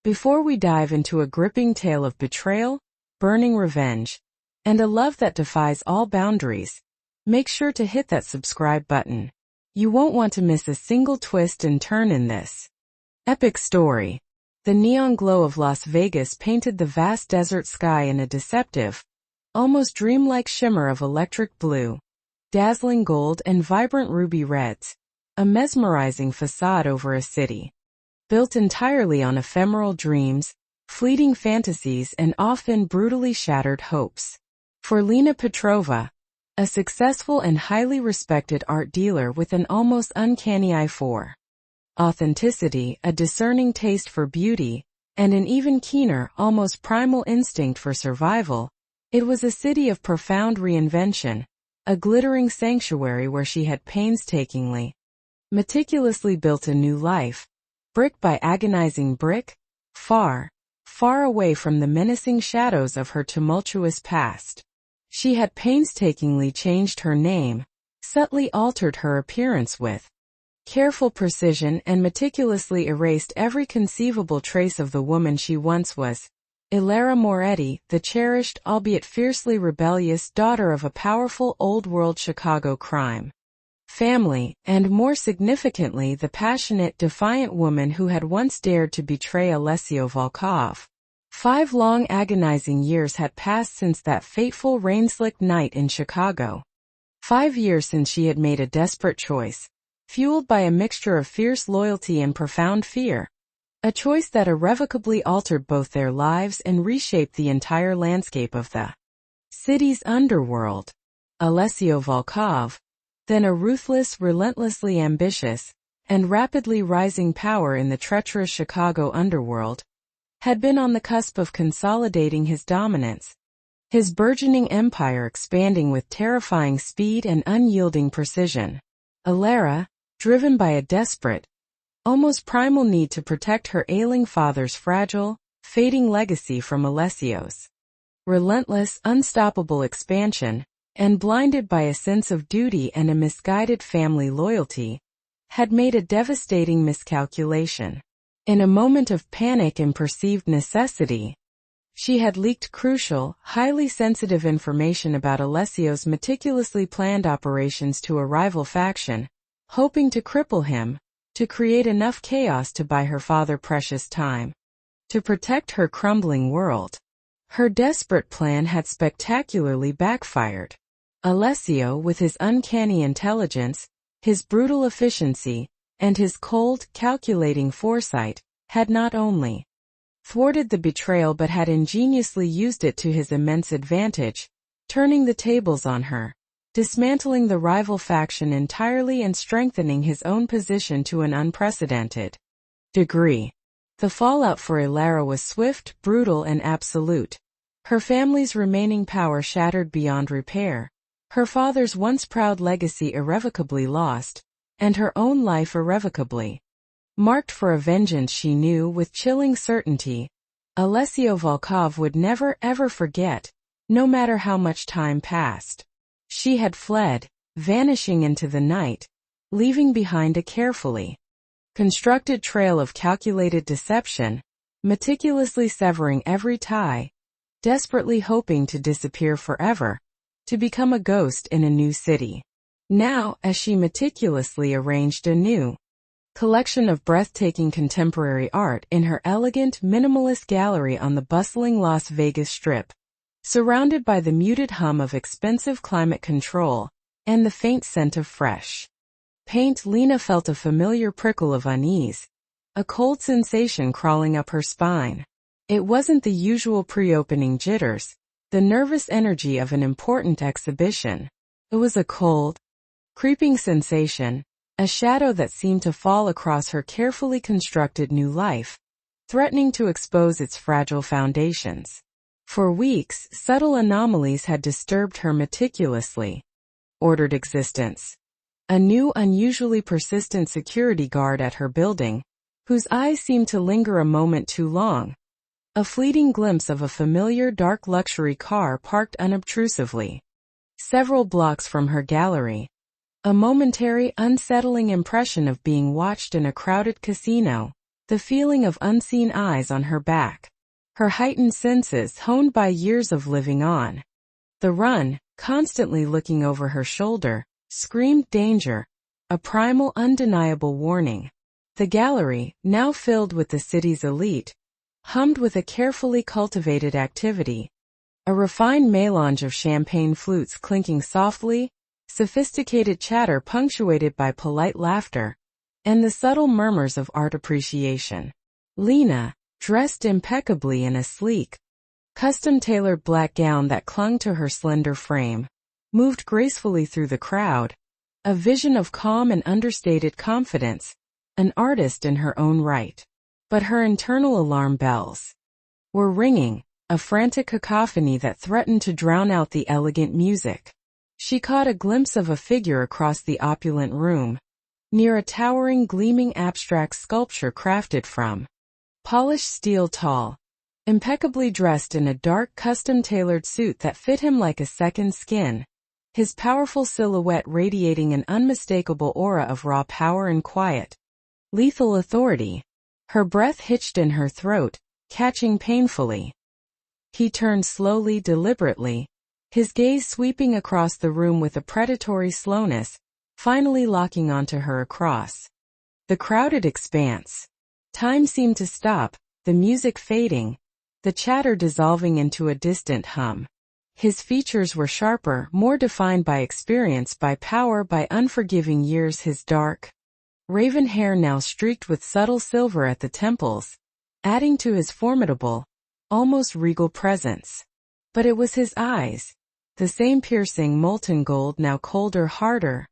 Before we dive into a gripping tale of betrayal, burning revenge, and a love that defies all boundaries, make sure to hit that subscribe button. You won't want to miss a single twist and turn in this epic story. The neon glow of Las Vegas painted the vast desert sky in a deceptive, almost dreamlike shimmer of electric blue, dazzling gold and vibrant ruby reds, a mesmerizing facade over a city built entirely on ephemeral dreams, fleeting fantasies and often brutally shattered hopes. For Lena Petrova, a successful and highly respected art dealer with an almost uncanny eye for authenticity, a discerning taste for beauty, and an even keener, almost primal instinct for survival, it was a city of profound reinvention, a glittering sanctuary where she had painstakingly, meticulously built a new life, brick by agonizing brick, far, far away from the menacing shadows of her tumultuous past. She had painstakingly changed her name, subtly altered her appearance with careful precision and meticulously erased every conceivable trace of the woman she once was. Ilera Moretti, the cherished, albeit fiercely rebellious daughter of a powerful old-world Chicago crime family, and more significantly the passionate, defiant woman who had once dared to betray Alessio Volkov. 5 long agonizing years had passed since that fateful rain-slicked night in Chicago. 5 years since she had made a desperate choice, fueled by a mixture of fierce loyalty and profound fear. A choice that irrevocably altered both their lives and reshaped the entire landscape of the city's underworld. Alessio Volkov, then a ruthless, relentlessly ambitious, and rapidly rising power in the treacherous Chicago underworld, had been on the cusp of consolidating his dominance, his burgeoning empire expanding with terrifying speed and unyielding precision. Ilera, driven by a desperate, almost primal need to protect her ailing father's fragile, fading legacy from Alessio's relentless, unstoppable expansion, and blinded by a sense of duty and a misguided family loyalty, had made a devastating miscalculation. In a moment of panic and perceived necessity, she had leaked crucial, highly sensitive information about Alessio's meticulously planned operations to a rival faction, hoping to cripple him, to create enough chaos to buy her father precious time, to protect her crumbling world. Her desperate plan had spectacularly backfired. Alessio, with his uncanny intelligence, his brutal efficiency, and his cold, calculating foresight, had not only thwarted the betrayal but had ingeniously used it to his immense advantage, turning the tables on her, dismantling the rival faction entirely and strengthening his own position to an unprecedented degree. The fallout for Ilera was swift, brutal, and absolute. Her family's remaining power shattered beyond repair, her father's once proud legacy irrevocably lost, and her own life irrevocably marked for a vengeance she knew with chilling certainty Alessio Volkov would never ever forget, no matter how much time passed. She had fled, vanishing into the night, leaving behind a carefully constructed trail of calculated deception, meticulously severing every tie, desperately hoping to disappear forever, to become a ghost in a new city. Now, as she meticulously arranged a new collection of breathtaking contemporary art in her elegant, minimalist gallery on the bustling Las Vegas Strip, surrounded by the muted hum of expensive climate control and the faint scent of fresh paint, Lena felt a familiar prickle of unease, a cold sensation crawling up her spine. It wasn't the usual pre-opening jitters, the nervous energy of an important exhibition. It was a cold, creeping sensation, a shadow that seemed to fall across her carefully constructed new life, threatening to expose its fragile foundations. For weeks, subtle anomalies had disturbed her meticulously ordered existence. A new, unusually persistent security guard at her building, whose eyes seemed to linger a moment too long. A fleeting glimpse of a familiar dark luxury car parked unobtrusively several blocks from her gallery. A momentary, unsettling impression of being watched in a crowded casino, the feeling of unseen eyes on her back, her heightened senses honed by years of living on. The run, constantly looking over her shoulder, screamed danger, a primal undeniable warning. The gallery, now filled with the city's elite, hummed with a carefully cultivated activity. A refined melange of champagne flutes clinking softly, sophisticated chatter punctuated by polite laughter, and the subtle murmurs of art appreciation. Lena, dressed impeccably in a sleek, custom-tailored black gown that clung to her slender frame, moved gracefully through the crowd, a vision of calm and understated confidence, an artist in her own right. But her internal alarm bells were ringing, a frantic cacophony that threatened to drown out the elegant music. She caught a glimpse of a figure across the opulent room, near a towering gleaming abstract sculpture crafted from polished steel tall, impeccably dressed in a dark custom-tailored suit that fit him like a second skin, his powerful silhouette radiating an unmistakable aura of raw power and quiet, lethal authority. Her breath hitched in her throat, catching painfully. He turned slowly, deliberately, his gaze sweeping across the room with a predatory slowness, finally locking onto her across the crowded expanse. Time seemed to stop, the music fading, the chatter dissolving into a distant hum. His features were sharper, more defined by experience, by power, by unforgiving years. His dark, raven hair now streaked with subtle silver at the temples, adding to his formidable, almost regal presence. But it was his eyes, the same piercing molten gold, now colder, harder,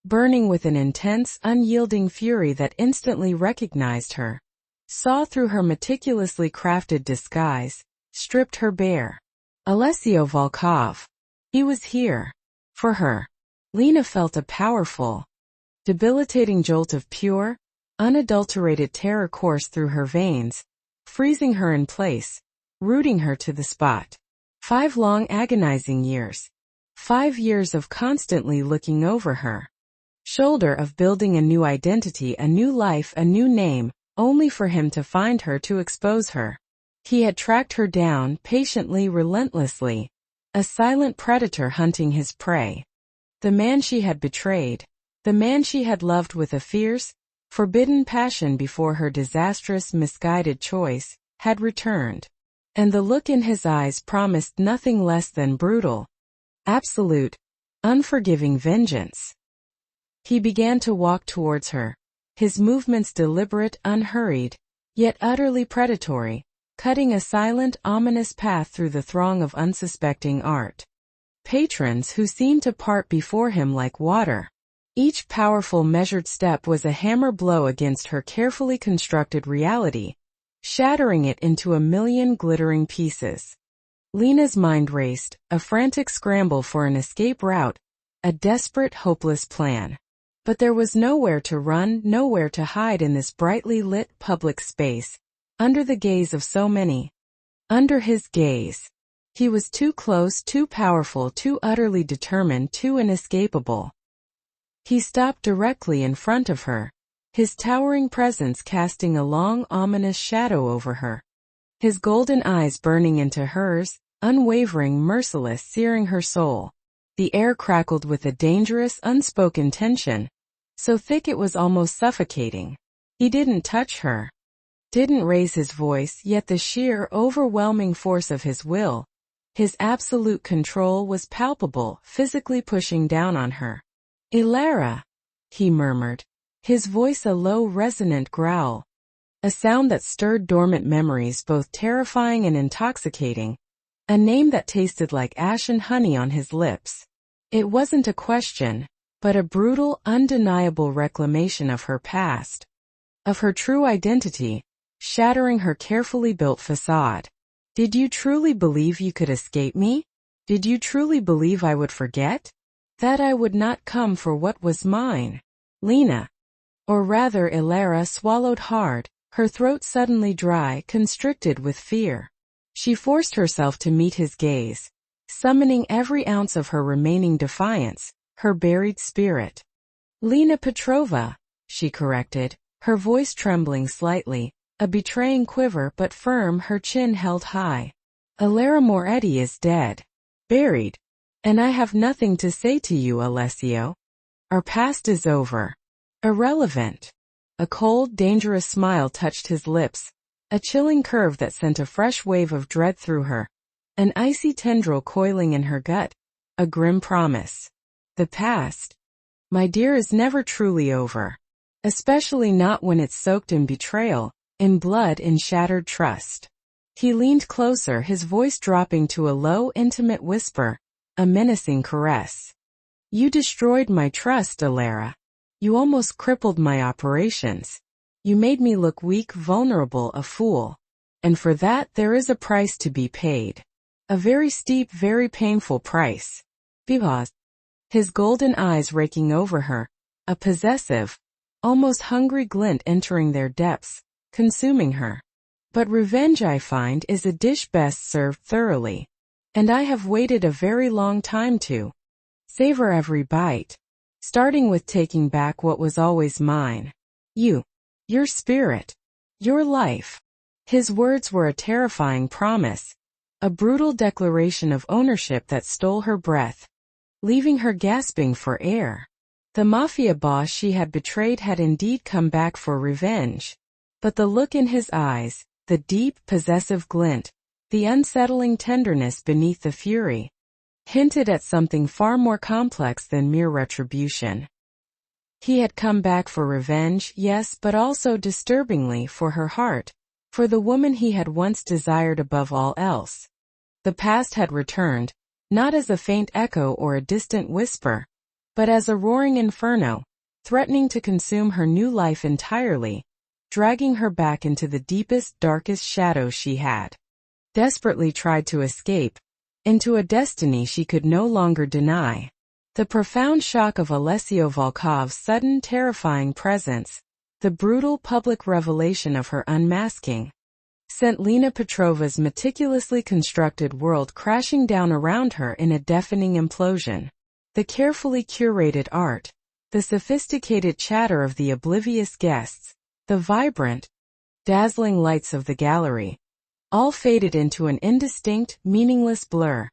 burning with an intense, unyielding fury that instantly recognized her, saw through her meticulously crafted disguise, stripped her bare. Alessio Volkov. He was here. For her. Lena felt a powerful, debilitating jolt of pure, unadulterated terror course through her veins, freezing her in place, rooting her to the spot. 5 long agonizing years. 5 years of constantly looking over her shoulder, of building a new identity, a new life, a new name, only for him to find her, to expose her. He had tracked her down, patiently, relentlessly, a silent predator hunting his prey. The man she had betrayed, the man she had loved with a fierce, forbidden passion before her disastrous, misguided choice, had returned. And the look in his eyes promised nothing less than brutal, absolute, unforgiving vengeance. He began to walk towards her, his movements deliberate, unhurried, yet utterly predatory, cutting a silent, ominous path through the throng of unsuspecting art patrons who seemed to part before him like water. Each powerful, measured step was a hammer blow against her carefully constructed reality, shattering it into a million glittering pieces. Lena's mind raced, a frantic scramble for an escape route, a desperate, hopeless plan. But there was nowhere to run, nowhere to hide in this brightly lit public space, under the gaze of so many. Under his gaze. He was too close, too powerful, too utterly determined, too inescapable. He stopped directly in front of her, his towering presence casting a long, ominous shadow over her. His golden eyes burning into hers, unwavering, merciless, searing her soul. The air crackled with a dangerous, unspoken tension, so thick it was almost suffocating. He didn't touch her, didn't raise his voice, yet the sheer, overwhelming force of his will, his absolute control, was palpable, physically pushing down on her. "Ilara," he murmured, his voice a low, resonant growl, a sound that stirred dormant memories, both terrifying and intoxicating, a name that tasted like ash and honey on his lips. It wasn't a question, but a brutal, undeniable reclamation of her past, of her true identity, shattering her carefully built facade. "Did you truly believe you could escape me? Did you truly believe I would forget? That I would not come for what was mine?" Lena, or rather Ilara, swallowed hard, her throat suddenly dry, constricted with fear. She forced herself to meet his gaze, summoning every ounce of her remaining defiance, her buried spirit. "Lena Petrova," she corrected, her voice trembling slightly, a betraying quiver but firm, her chin held high. Alara Moretti is dead. Buried. And I have nothing to say to you, Alessio. Our past is over. Irrelevant. A cold, dangerous smile touched his lips, a chilling curve that sent a fresh wave of dread through her. An icy tendril coiling in her gut. A grim promise. The past, my dear, is never truly over. Especially not when it's soaked in betrayal, in blood, in shattered trust. He leaned closer, his voice dropping to a low, intimate whisper, a menacing caress. You destroyed my trust, Alara. You almost crippled my operations. You made me look weak, vulnerable, a fool. And for that there is a price to be paid. A very steep, very painful price. Because his golden eyes raking over her, a possessive, almost hungry glint entering their depths, consuming her. But revenge, I find, is a dish best served thoroughly. And I have waited a very long time to savor every bite, starting with taking back what was always mine. You, your spirit, your life. His words were a terrifying promise, a brutal declaration of ownership that stole her breath, leaving her gasping for air. The Mafia boss she had betrayed had indeed come back for revenge. But the look in his eyes, the deep, possessive glint, the unsettling tenderness beneath the fury, hinted at something far more complex than mere retribution. He had come back for revenge, yes, but also disturbingly for her heart, for the woman he had once desired above all else. The past had returned, not as a faint echo or a distant whisper, but as a roaring inferno, threatening to consume her new life entirely, dragging her back into the deepest, darkest shadows she had desperately tried to escape, into a destiny she could no longer deny. The profound shock of Alessio Volkov's sudden, terrifying presence, the brutal public revelation of her unmasking, sent Lena Petrova's meticulously constructed world crashing down around her in a deafening implosion. The carefully curated art, the sophisticated chatter of the oblivious guests, the vibrant, dazzling lights of the gallery, all faded into an indistinct, meaningless blur,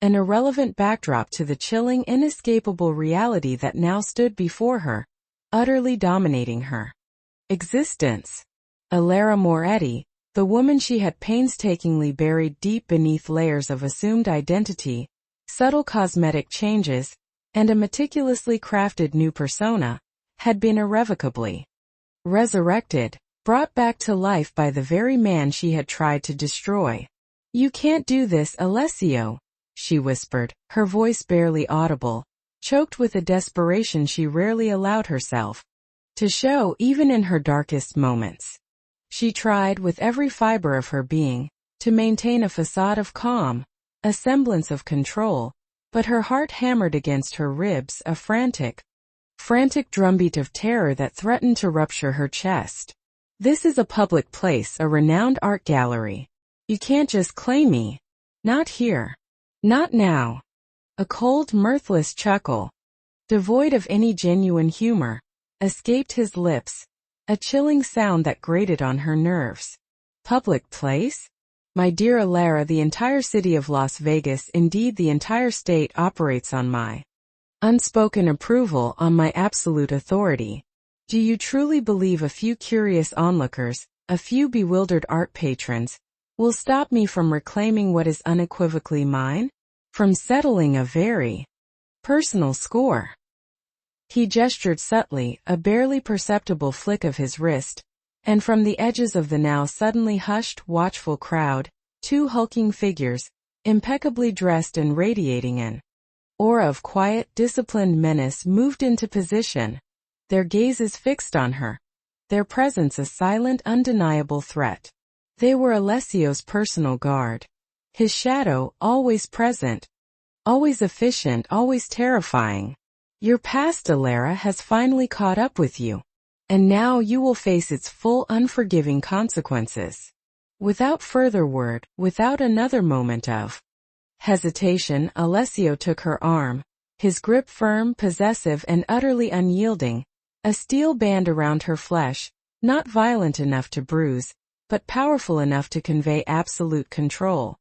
an irrelevant backdrop to the chilling, inescapable reality that now stood before her, utterly dominating her existence. Alara Moretti, the woman she had painstakingly buried deep beneath layers of assumed identity, subtle cosmetic changes, and a meticulously crafted new persona, had been irrevocably resurrected, brought back to life by the very man she had tried to destroy. You can't do this, Alessio, she whispered, her voice barely audible, choked with a desperation she rarely allowed herself to show even in her darkest moments. She tried with every fiber of her being to maintain a facade of calm, a semblance of control, but her heart hammered against her ribs, a frantic drumbeat of terror that threatened to rupture her chest. This is a public place, a renowned art gallery. You can't just claim me. Not here. Not now. A cold, mirthless chuckle, devoid of any genuine humor, escaped his lips, a chilling sound that grated on her nerves. Public place? My dear Alara, the entire city of Las Vegas, indeed the entire state, operates on my unspoken approval, on my absolute authority. Do you truly believe a few curious onlookers, a few bewildered art patrons, will stop me from reclaiming what is unequivocally mine? From settling a very personal score? He gestured subtly, a barely perceptible flick of his wrist, and from the edges of the now suddenly hushed, watchful crowd, two hulking figures, impeccably dressed and radiating an aura of quiet, disciplined menace, moved into position, their gazes fixed on her, their presence a silent, undeniable threat. They were Alessio's personal guard. His shadow, always present, always efficient, always terrifying. Your past, Alara, has finally caught up with you, and now you will face its full, unforgiving consequences. Without further word, without another moment of hesitation, Alessio took her arm, his grip firm, possessive, and utterly unyielding, a steel band around her flesh, not violent enough to bruise, but powerful enough to convey absolute control.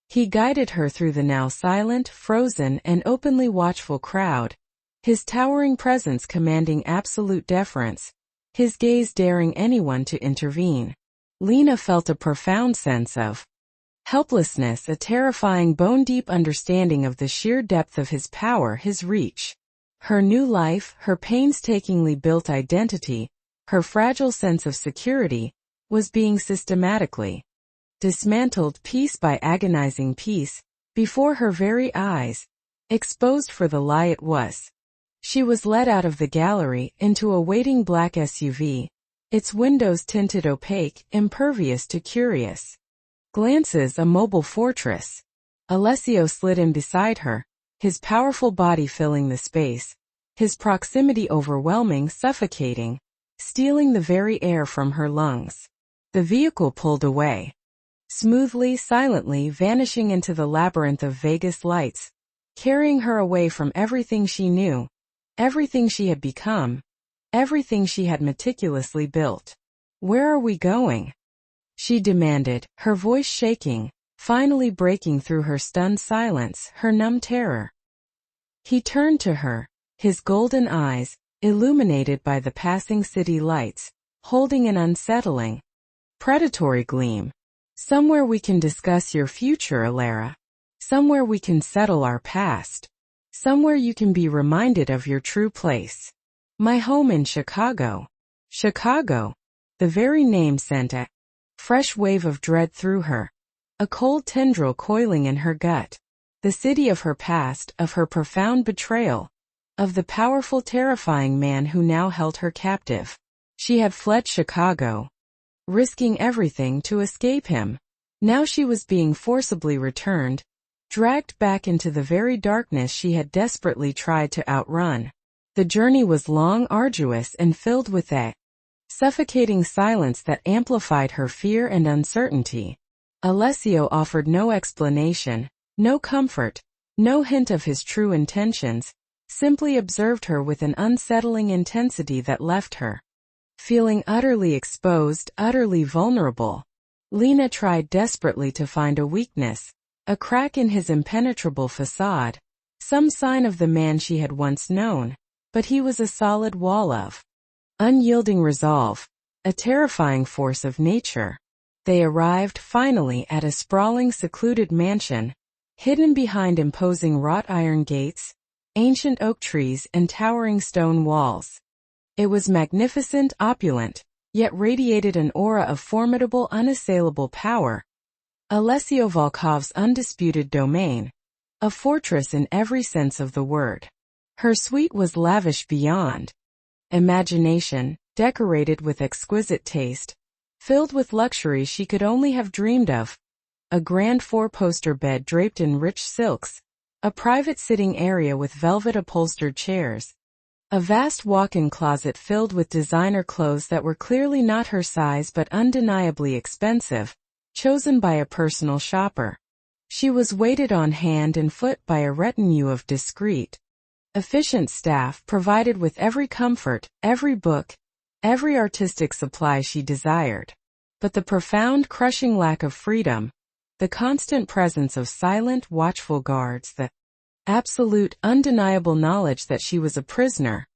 He guided her through the now silent, frozen, and openly watchful crowd, his towering presence commanding absolute deference, his gaze daring anyone to intervene. Lena felt a profound sense of helplessness, a terrifying bone-deep understanding of the sheer depth of his power, his reach. Her new life, her painstakingly built identity, her fragile sense of security, was being systematically dismantled piece by agonizing piece, before her very eyes, exposed for the lie it was. She was led out of the gallery into a waiting black SUV, its windows tinted opaque, impervious to curious glances, a mobile fortress. Alessio slid in beside her, his powerful body filling the space, his proximity overwhelming, suffocating, stealing the very air from her lungs. The vehicle pulled away. Smoothly, silently, vanishing into the labyrinth of Vegas lights, carrying her away from everything she knew, everything she had become, everything she had meticulously built. "Where are we going?" she demanded, her voice shaking, finally breaking through her stunned silence, her numb terror. He turned to her, his golden eyes, illuminated by the passing city lights, holding an unsettling, predatory gleam. "Somewhere we can discuss your future, Alara. Somewhere we can settle our past. Somewhere you can be reminded of your true place." "My home in Chicago." Chicago. The very name sent a fresh wave of dread through her, a cold tendril coiling in her gut. The city of her past, of her profound betrayal, of the powerful, terrifying man who now held her captive. She had fled Chicago, risking everything to escape him. Now she was being forcibly returned, dragged back into the very darkness she had desperately tried to outrun. The journey was long, arduous, and filled with a suffocating silence that amplified her fear and uncertainty. Alessio offered no explanation, no comfort, no hint of his true intentions, simply observed her with an unsettling intensity that left her feeling utterly exposed, utterly vulnerable. Lena tried desperately to find a weakness, a crack in his impenetrable facade, some sign of the man she had once known, but he was a solid wall of unyielding resolve, a terrifying force of nature. They arrived, finally, at a sprawling, secluded mansion, hidden behind imposing wrought iron gates, ancient oak trees, and towering stone walls. It was magnificent, opulent, yet radiated an aura of formidable, unassailable power. Alessio Volkov's undisputed domain, a fortress in every sense of the word. Her suite was lavish beyond imagination, decorated with exquisite taste, filled with luxury she could only have dreamed of. A grand four-poster bed draped in rich silks, a private sitting area with velvet-upholstered chairs, a vast walk-in closet filled with designer clothes that were clearly not her size but undeniably expensive, chosen by a personal shopper. She was waited on hand and foot by a retinue of discreet, efficient staff provided with every comfort, every book, every artistic supply she desired. But the profound, crushing lack of freedom, the constant presence of silent, watchful guards, the absolute, undeniable knowledge that she was a prisoner,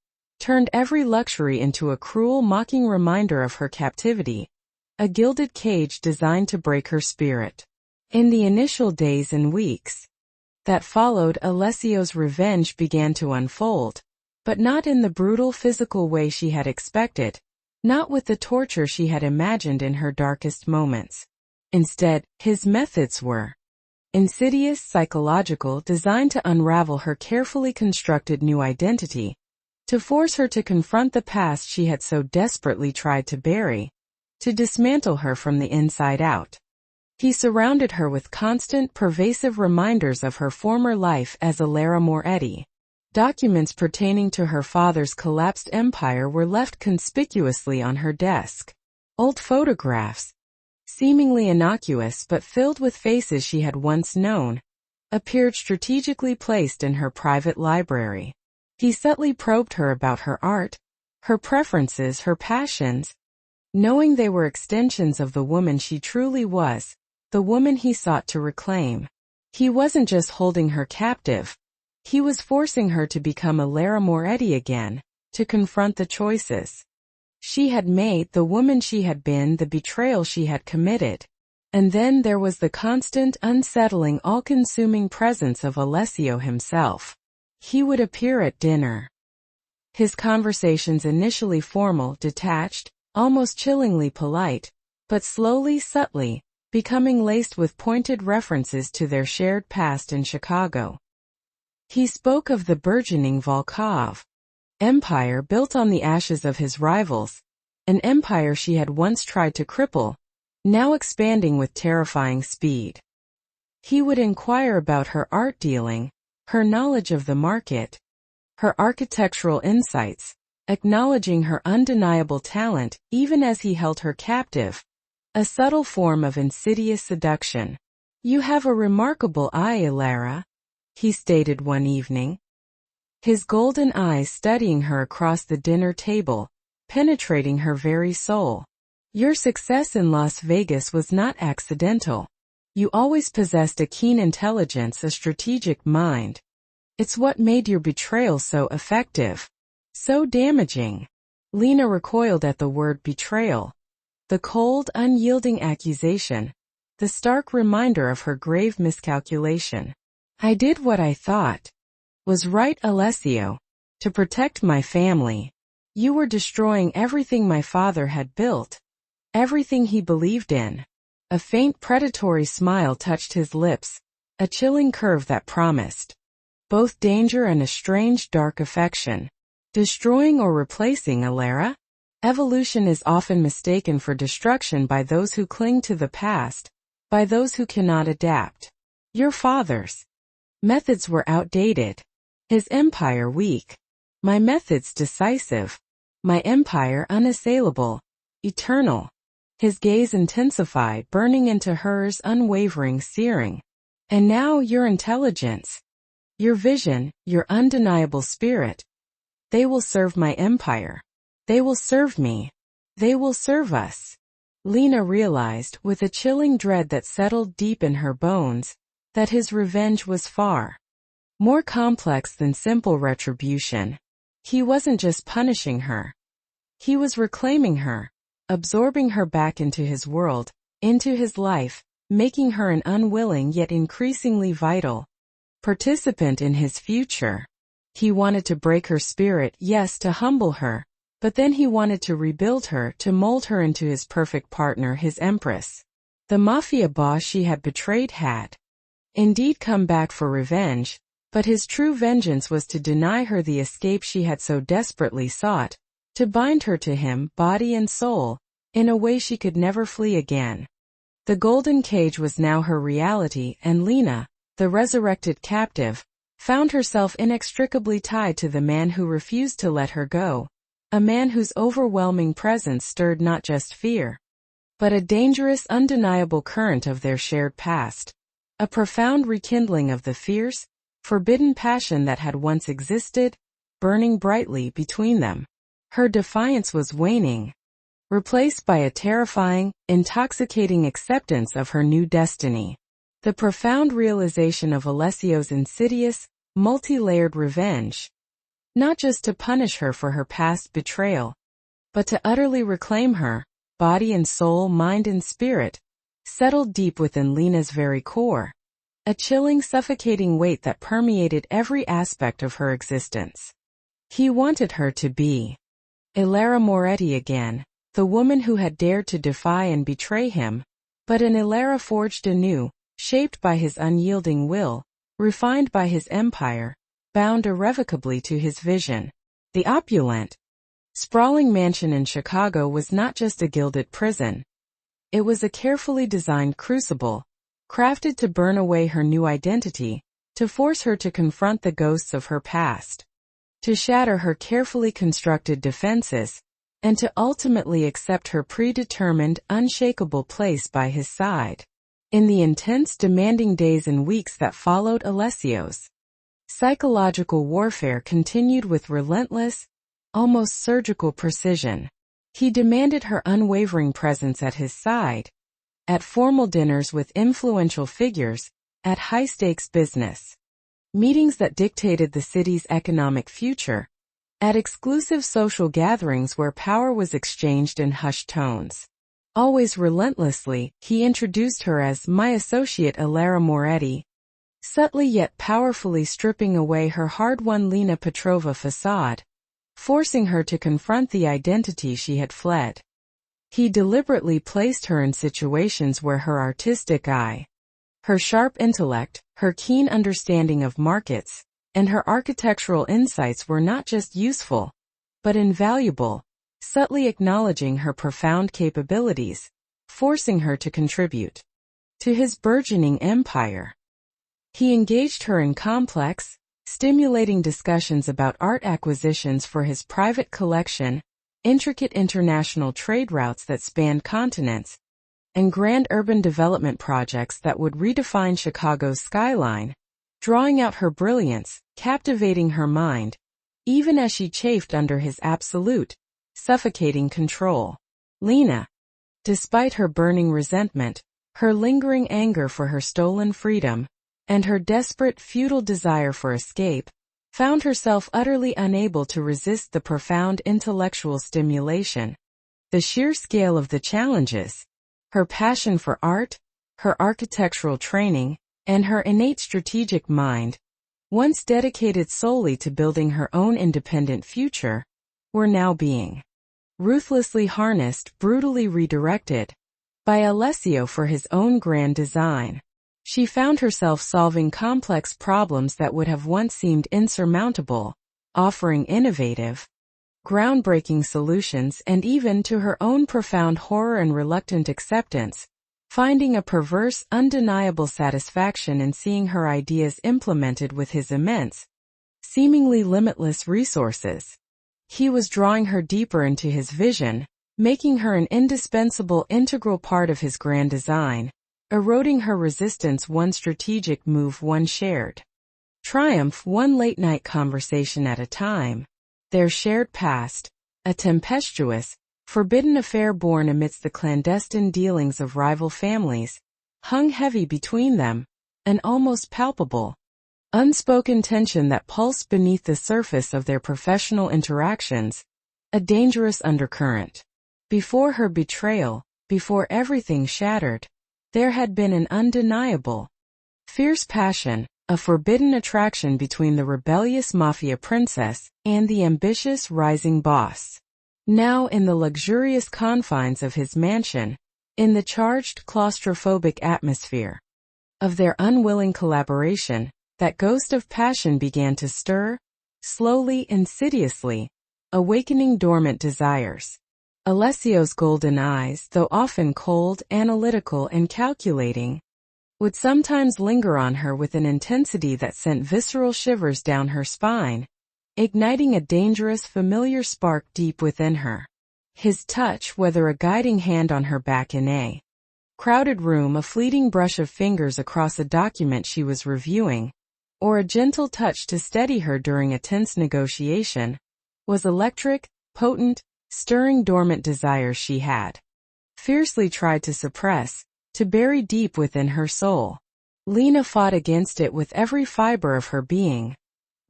turned every luxury into a cruel, mocking reminder of her captivity, a gilded cage designed to break her spirit. In the initial days and weeks that followed, Alessio's revenge began to unfold, but not in the brutal physical way she had expected, not with the torture she had imagined in her darkest moments. Instead, his methods were insidious, psychological, designed to unravel her carefully constructed new identity, to force her to confront the past she had so desperately tried to bury, to dismantle her from the inside out. He surrounded her with constant, pervasive reminders of her former life as Alara Moretti. Documents pertaining to her father's collapsed empire were left conspicuously on her desk. Old photographs, seemingly innocuous but filled with faces she had once known, appeared strategically placed in her private library. He subtly probed her about her art, her preferences, her passions, knowing they were extensions of the woman she truly was, the woman he sought to reclaim. He wasn't just holding her captive. He was forcing her to become Elara Moretti again, to confront the choices she had made, the woman she had been, the betrayal she had committed. And then there was the constant, unsettling, all-consuming presence of Alessio himself. He would appear at dinner. His conversations initially formal, detached, almost chillingly polite, but slowly, subtly, becoming laced with pointed references to their shared past in Chicago. He spoke of the burgeoning Volkov empire built on the ashes of his rivals, an empire she had once tried to cripple, now expanding with terrifying speed. He would inquire about her art dealing, her knowledge of the market, her architectural insights, acknowledging her undeniable talent even as he held her captive, a subtle form of insidious seduction. "You have a remarkable eye, Elara," he stated one evening, his golden eyes studying her across the dinner table, penetrating her very soul. "Your success in Las Vegas was not accidental. You always possessed a keen intelligence, a strategic mind. It's what made your betrayal so effective, so damaging." Lena recoiled at the word betrayal. The cold, unyielding accusation, the stark reminder of her grave miscalculation. "I did what I thought was right, Alessio, to protect my family. You were destroying everything my father had built, everything he believed in." A faint predatory smile touched his lips, a chilling curve that promised both danger and a strange dark affection. "Destroying or replacing, Elara? Evolution is often mistaken for destruction by those who cling to the past, by those who cannot adapt. Your father's methods were outdated, his empire weak. My methods decisive, my empire unassailable, eternal." His gaze intensified, burning into hers, unwavering, searing. "And now your intelligence, your vision, your undeniable spirit, they will serve my empire. They will serve me. They will serve us." Lena realized, with a chilling dread that settled deep in her bones, that his revenge was far more complex than simple retribution. He wasn't just punishing her. He was reclaiming her, absorbing her back into his world, into his life, making her an unwilling yet increasingly vital participant in his future. He wanted to break her spirit, yes, to humble her, but then he wanted to rebuild her, to mold her into his perfect partner, his empress. The Mafia boss she had betrayed had indeed come back for revenge, but his true vengeance was to deny her the escape she had so desperately sought, to bind her to him, body and soul, in a way she could never flee again. The golden cage was now her reality, and Lena, the resurrected captive, found herself inextricably tied to the man who refused to let her go, a man whose overwhelming presence stirred not just fear, but a dangerous, undeniable current of their shared past, a profound rekindling of the fierce, forbidden passion that had once existed, burning brightly between them. Her defiance was waning, replaced by a terrifying, intoxicating acceptance of her new destiny. The profound realization of Alessio's insidious, multi-layered revenge, not just to punish her for her past betrayal, but to utterly reclaim her, body and soul, mind and spirit, settled deep within Lena's very core, a chilling, suffocating weight that permeated every aspect of her existence. He wanted her to be Elara Moretti again, the woman who had dared to defy and betray him, but an Elara forged anew, shaped by his unyielding will, refined by his empire, bound irrevocably to his vision. The opulent, sprawling mansion in Chicago was not just a gilded prison. It was a carefully designed crucible, crafted to burn away her new identity, to force her to confront the ghosts of her past, to shatter her carefully constructed defenses, and to ultimately accept her predetermined, unshakable place by his side. In the intense, demanding days and weeks that followed, Alessio's psychological warfare continued with relentless, almost surgical precision. He demanded her unwavering presence at his side, at formal dinners with influential figures, at high-stakes business meetings that dictated the city's economic future, at exclusive social gatherings where power was exchanged in hushed tones. Always relentlessly, he introduced her as my associate Alara Moretti, subtly yet powerfully stripping away her hard-won Lena Petrova facade, forcing her to confront the identity she had fled. He deliberately placed her in situations where her artistic eye, her sharp intellect, her keen understanding of markets, and her architectural insights were not just useful, but invaluable, subtly acknowledging her profound capabilities, forcing her to contribute to his burgeoning empire. He engaged her in complex, stimulating discussions about art acquisitions for his private collection, intricate international trade routes that spanned continents, and grand urban development projects that would redefine Chicago's skyline, drawing out her brilliance, captivating her mind, even as she chafed under his absolute, suffocating control. Lena, despite her burning resentment, her lingering anger for her stolen freedom, and her desperate, futile desire for escape, found herself utterly unable to resist the profound intellectual stimulation. The sheer scale of the challenges, her passion for art, her architectural training, and her innate strategic mind, once dedicated solely to building her own independent future, were now being ruthlessly harnessed, brutally redirected by Alessio for his own grand design. She found herself solving complex problems that would have once seemed insurmountable, offering innovative, groundbreaking solutions, and even to her own profound horror and reluctant acceptance, finding a perverse, undeniable satisfaction in seeing her ideas implemented with his immense, seemingly limitless resources. He was drawing her deeper into his vision, making her an indispensable, integral part of his grand design, eroding her resistance one strategic move, one shared triumph, one late-night conversation at a time. Their shared past, a tempestuous, forbidden affair born amidst the clandestine dealings of rival families, hung heavy between them, an almost palpable, unspoken tension that pulsed beneath the surface of their professional interactions, a dangerous undercurrent. Before her betrayal, before everything shattered, there had been an undeniable, fierce passion, a forbidden attraction between the rebellious Mafia princess and the ambitious rising boss. Now in the luxurious confines of his mansion, in the charged claustrophobic atmosphere of their unwilling collaboration, that ghost of passion began to stir, slowly, insidiously, awakening dormant desires. Alessio's golden eyes, though often cold, analytical, and calculating, would sometimes linger on her with an intensity that sent visceral shivers down her spine, igniting a dangerous, familiar spark deep within her. His touch, whether a guiding hand on her back in a crowded room, a fleeting brush of fingers across a document she was reviewing, or a gentle touch to steady her during a tense negotiation, was electric, potent, stirring dormant desires she had fiercely tried to suppress, to bury deep within her soul. Lena fought against it with every fiber of her being,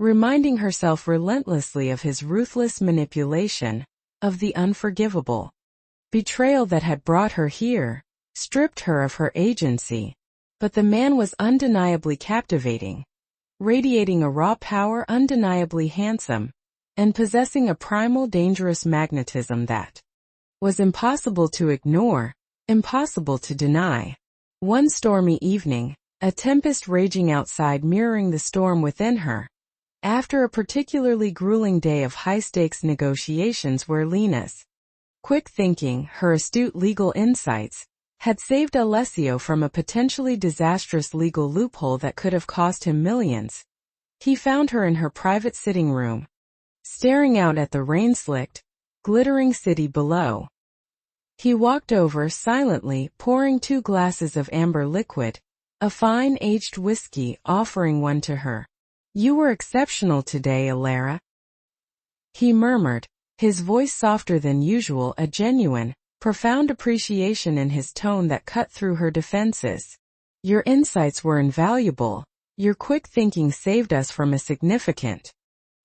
reminding herself relentlessly of his ruthless manipulation, of the unforgivable betrayal that had brought her here, stripped her of her agency. But the man was undeniably captivating, radiating a raw power, undeniably handsome, and possessing a primal, dangerous magnetism that was impossible to ignore, impossible to deny. One stormy evening, a tempest raging outside mirroring the storm within her, after a particularly grueling day of high-stakes negotiations where Lena's quick thinking, her astute legal insights, had saved Alessio from a potentially disastrous legal loophole that could have cost him millions, he found her in her private sitting room, staring out at the rain-slicked, glittering city below. He walked over silently, pouring 2 glasses of amber liquid, a fine aged whiskey, offering one to her. "You were exceptional today, Alara," he murmured, his voice softer than usual, a genuine, profound appreciation in his tone that cut through her defenses. Your insights were invaluable. Your quick thinking saved us from a significant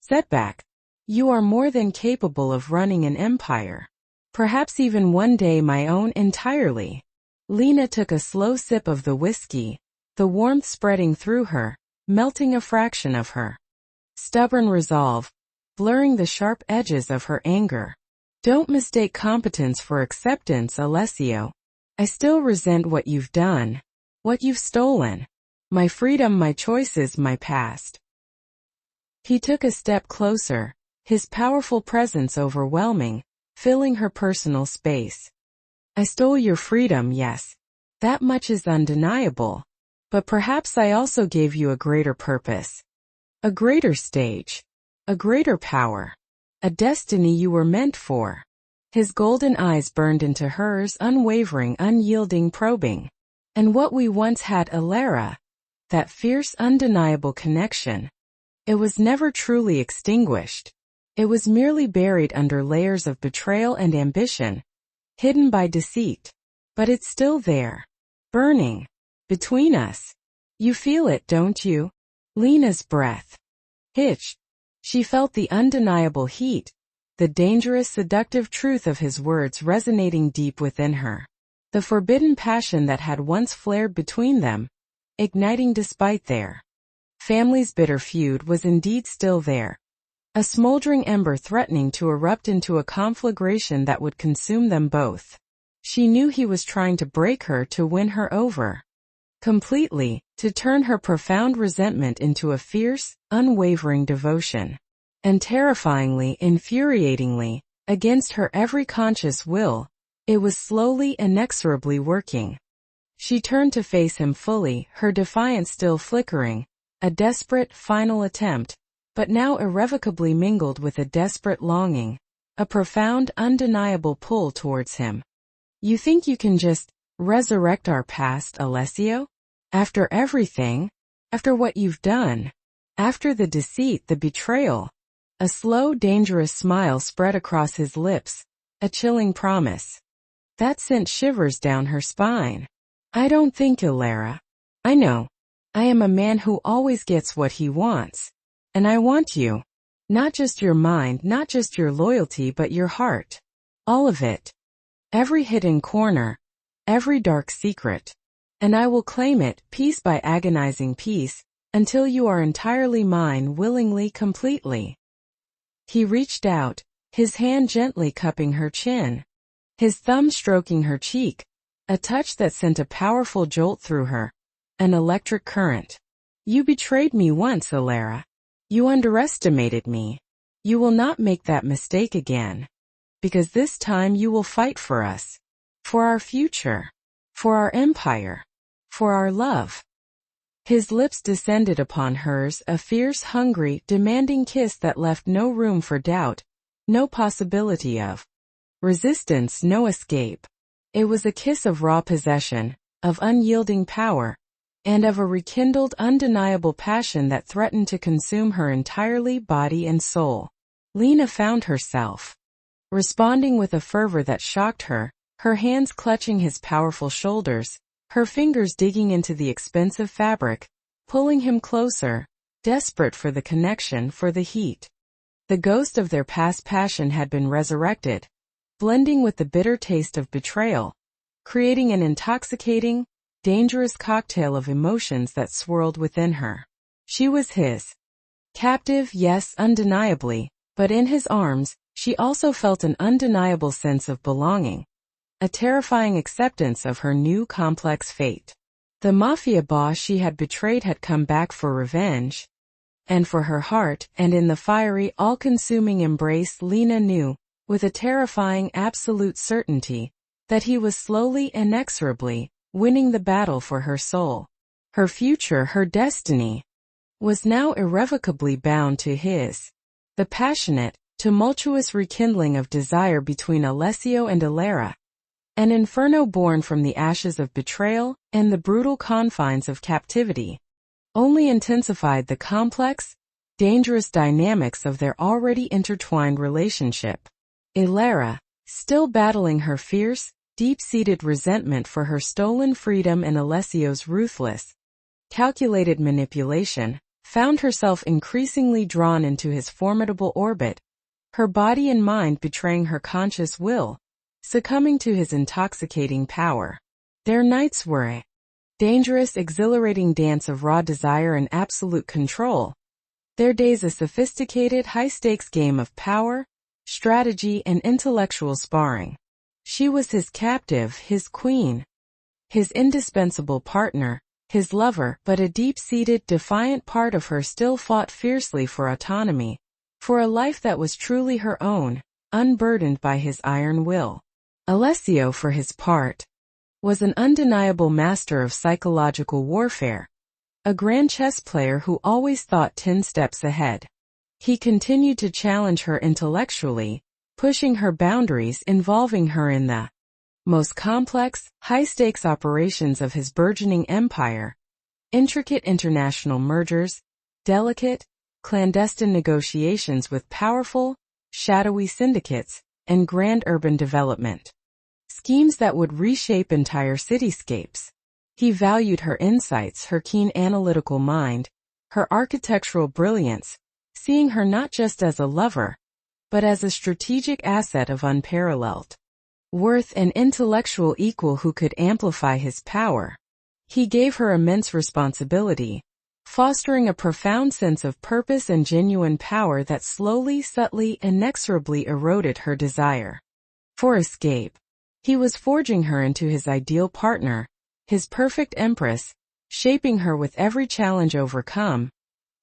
setback. You are more than capable of running an empire. Perhaps even one day my own entirely. Lena took a slow sip of the whiskey, the warmth spreading through her, melting a fraction of her stubborn resolve, blurring the sharp edges of her anger. Don't mistake competence for acceptance, Alessio. I still resent what you've done, what you've stolen. My freedom, my choices, my past. He took a step closer, his powerful presence overwhelming, filling her personal space. I stole your freedom, yes. That much is undeniable. But perhaps I also gave you a greater purpose. A greater stage. A greater power. A destiny you were meant for. His golden eyes burned into hers, unwavering, unyielding, probing. And what we once had, Alara, that fierce, undeniable connection, it was never truly extinguished. It was merely buried under layers of betrayal and ambition, hidden by deceit. But it's still there, burning, between us. You feel it, don't you? Lena's breath hitched. She felt the undeniable heat, the dangerous, seductive truth of his words resonating deep within her. The forbidden passion that had once flared between them, igniting despite their family's bitter feud, was indeed still there. A smoldering ember threatening to erupt into a conflagration that would consume them both. She knew he was trying to break her, to win her over completely, to turn her profound resentment into a fierce, unwavering devotion. And terrifyingly, infuriatingly, against her every conscious will, it was slowly, inexorably working. She turned to face him fully, her defiance still flickering, a desperate, final attempt, but now irrevocably mingled with a desperate longing, a profound, undeniable pull towards him. You think you can just resurrect our past, Alessio? After everything? After what you've done? After the deceit, the betrayal? A slow, dangerous smile spread across his lips, a chilling promise that sent shivers down her spine. I don't think, Alara. I know. I am a man who always gets what he wants. And I want you. Not just your mind, not just your loyalty, but your heart. All of it. Every hidden corner. Every dark secret. And I will claim it, piece by agonizing piece, until you are entirely mine, willingly, completely. He reached out, his hand gently cupping her chin, his thumb stroking her cheek, a touch that sent a powerful jolt through her, an electric current. You betrayed me once, Alara. You underestimated me. You will not make that mistake again. Because this time you will fight for us. For our future. For our empire. For our love. His lips descended upon hers, a fierce, hungry, demanding kiss that left no room for doubt, no possibility of resistance, no escape. It was a kiss of raw possession, of unyielding power, and of a rekindled, undeniable passion that threatened to consume her entirely, body and soul. Lena found herself responding with a fervor that shocked her, her hands clutching his powerful shoulders, her fingers digging into the expensive fabric, pulling him closer, desperate for the connection, for the heat. The ghost of their past passion had been resurrected, blending with the bitter taste of betrayal, creating an intoxicating, dangerous cocktail of emotions that swirled within her. She was his captive, yes, undeniably, but in his arms, she also felt an undeniable sense of belonging, a terrifying acceptance of her new complex fate. The Mafia boss she had betrayed had come back for revenge, and for her heart, and in the fiery, all-consuming embrace Lena knew, with a terrifying absolute certainty, that he was slowly, inexorably, winning the battle for her soul. Her future, her destiny, was now irrevocably bound to his. The passionate, tumultuous rekindling of desire between Alessio and Alara, an inferno born from the ashes of betrayal and the brutal confines of captivity, only intensified the complex, dangerous dynamics of their already intertwined relationship. Ilara, still battling her fierce, deep-seated resentment for her stolen freedom and Alessio's ruthless, calculated manipulation, found herself increasingly drawn into his formidable orbit, her body and mind betraying her conscious will, succumbing to his intoxicating power. Their nights were a dangerous, exhilarating dance of raw desire and absolute control. Their days a sophisticated, high-stakes game of power, strategy, and intellectual sparring. She was his captive, his queen, his indispensable partner, his lover, but a deep-seated, defiant part of her still fought fiercely for autonomy, for a life that was truly her own, unburdened by his iron will. Alessio, for his part, was an undeniable master of psychological warfare, a grand chess player who always thought 10 steps ahead. He continued to challenge her intellectually, pushing her boundaries, involving her in the most complex, high-stakes operations of his burgeoning empire, intricate international mergers, delicate, clandestine negotiations with powerful, shadowy syndicates, and grand urban development. Schemes that would reshape entire cityscapes. He valued her insights, her keen analytical mind, her architectural brilliance, seeing her not just as a lover, but as a strategic asset of unparalleled worth and intellectual equal who could amplify his power. He gave her immense responsibility, fostering a profound sense of purpose and genuine power that slowly, subtly, inexorably eroded her desire for escape. He was forging her into his ideal partner, his perfect empress, shaping her with every challenge overcome,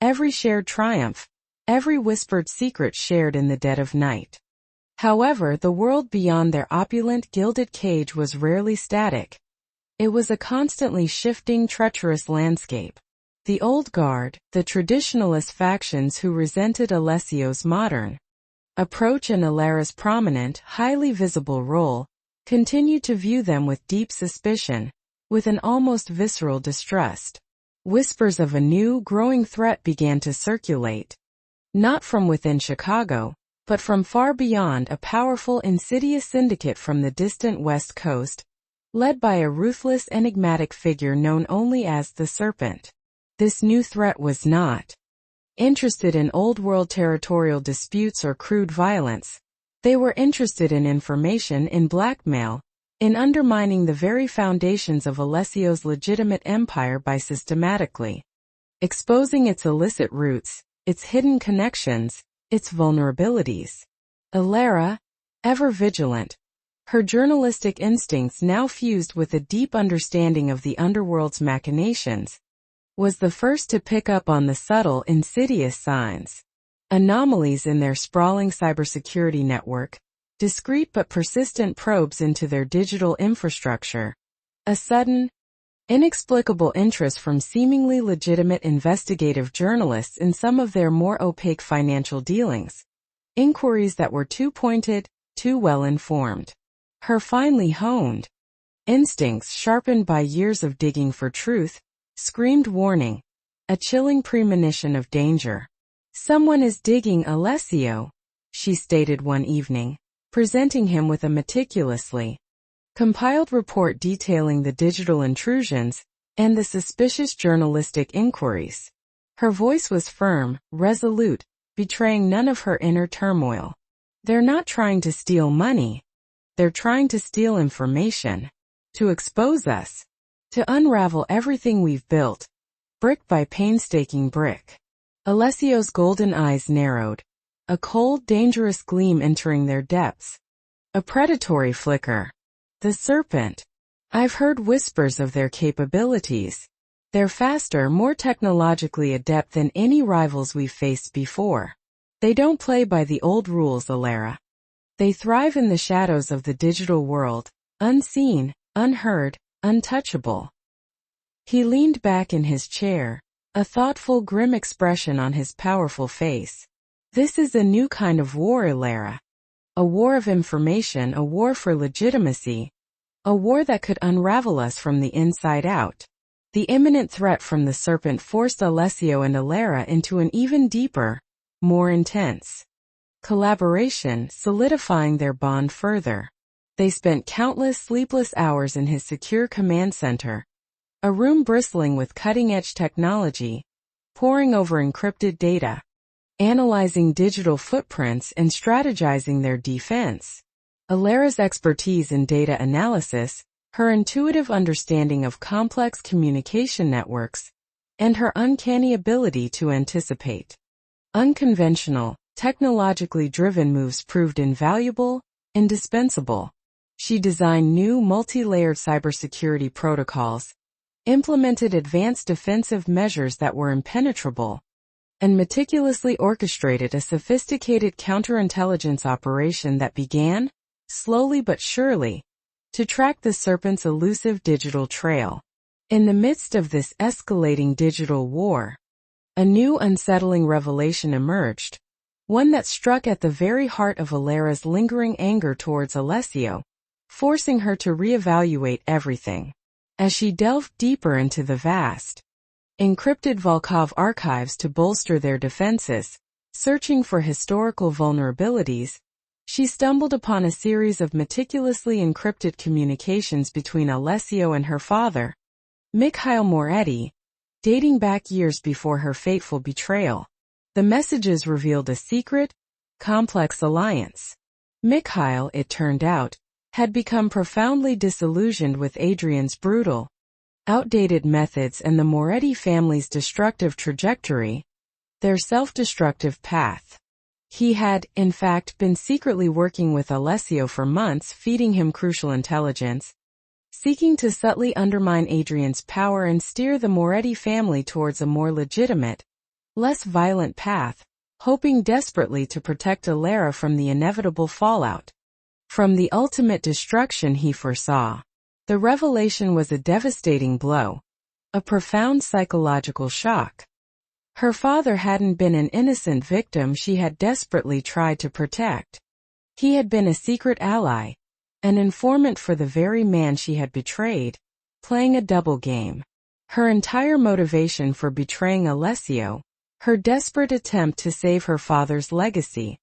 every shared triumph, every whispered secret shared in the dead of night. However, the world beyond their opulent, gilded cage was rarely static. It was a constantly shifting, treacherous landscape. The old guard, the traditionalist factions who resented Alessio's modern approach and Ilara's prominent, highly visible role, continued to view them with deep suspicion, with an almost visceral distrust. Whispers of a new, growing threat began to circulate, not from within Chicago, but from far beyond, a powerful, insidious syndicate from the distant West Coast, led by a ruthless, enigmatic figure known only as the Serpent. This new threat was not interested in old-world territorial disputes or crude violence. They were interested in information, in blackmail, in undermining the very foundations of Alessio's legitimate empire by systematically exposing its illicit roots, its hidden connections, its vulnerabilities. Ilara, ever vigilant, her journalistic instincts now fused with a deep understanding of the underworld's machinations, was the first to pick up on the subtle, insidious signs, anomalies in their sprawling cybersecurity network, discreet but persistent probes into their digital infrastructure, a sudden, inexplicable interest from seemingly legitimate investigative journalists in some of their more opaque financial dealings, inquiries that were too pointed, too well-informed. Her finely honed instincts, sharpened by years of digging for truth, screamed warning, a chilling premonition of danger. "Someone is digging Alessio," she stated one evening, presenting him with a meticulously compiled report detailing the digital intrusions and the suspicious journalistic inquiries. Her voice was firm, resolute, betraying none of her inner turmoil. "They're not trying to steal money. They're trying to steal information, to expose us, to unravel everything we've built, brick by painstaking brick." Alessio's golden eyes narrowed, a cold, dangerous gleam entering their depths, a predatory flicker. "The Serpent. I've heard whispers of their capabilities. They're faster, more technologically adept than any rivals we've faced before. They don't play by the old rules, Ilara. They thrive in the shadows of the digital world, unseen, unheard, untouchable." He leaned back in his chair, a thoughtful, grim expression on his powerful face. "This is a new kind of war, Ilara. A war of information, a war for legitimacy, a war that could unravel us from the inside out." The imminent threat from the Serpent forced Alessio and Ilara into an even deeper, more intense collaboration solidifying their bond further. They spent countless sleepless hours in his secure command center, a room bristling with cutting-edge technology, poring over encrypted data, analyzing digital footprints and strategizing their defense. Alera's expertise in data analysis, her intuitive understanding of complex communication networks, and her uncanny ability to anticipate unconventional, technologically driven moves proved invaluable, indispensable. She designed new multi-layered cybersecurity protocols, implemented advanced defensive measures that were impenetrable, and meticulously orchestrated a sophisticated counterintelligence operation that began, slowly but surely, to track the serpent's elusive digital trail. In the midst of this escalating digital war, a new unsettling revelation emerged, one that struck at the very heart of Alera's lingering anger towards Alessio, forcing her to reevaluate everything. As she delved deeper into the vast, encrypted Volkov archives to bolster their defenses, searching for historical vulnerabilities, she stumbled upon a series of meticulously encrypted communications between Alessio and her father, Mikhail Moretti, dating back years before her fateful betrayal. The messages revealed a secret, complex alliance. Mikhail, it turned out, had become profoundly disillusioned with Adrian's brutal, outdated methods and the Moretti family's destructive trajectory, their self-destructive path. He had, in fact, been secretly working with Alessio for months, feeding him crucial intelligence, seeking to subtly undermine Adrian's power and steer the Moretti family towards a more legitimate, less violent path, hoping desperately to protect Alera from the inevitable fallout, from the ultimate destruction he foresaw. The revelation was a devastating blow, a profound psychological shock. Her father hadn't been an innocent victim she had desperately tried to protect. He had been a secret ally, an informant for the very man she had betrayed, playing a double game. Her entire motivation for betraying Alessio, her desperate attempt to save her father's legacy,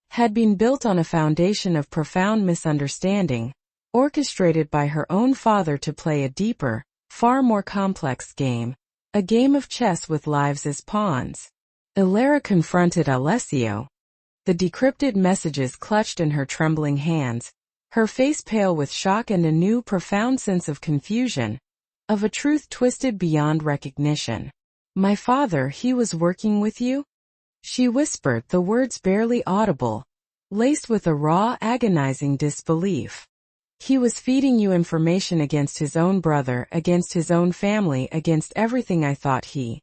had been built on a foundation of profound misunderstanding, orchestrated by her own father to play a deeper, far more complex game, a game of chess with lives as pawns. Alera confronted Alessio, the decrypted messages clutched in her trembling hands, her face pale with shock and a new profound sense of confusion, of a truth twisted beyond recognition. "My father, he was working with you?" She whispered, the words barely audible, laced with a raw, agonizing disbelief. "He was feeding you information against his own brother, against his own family, against everything I thought he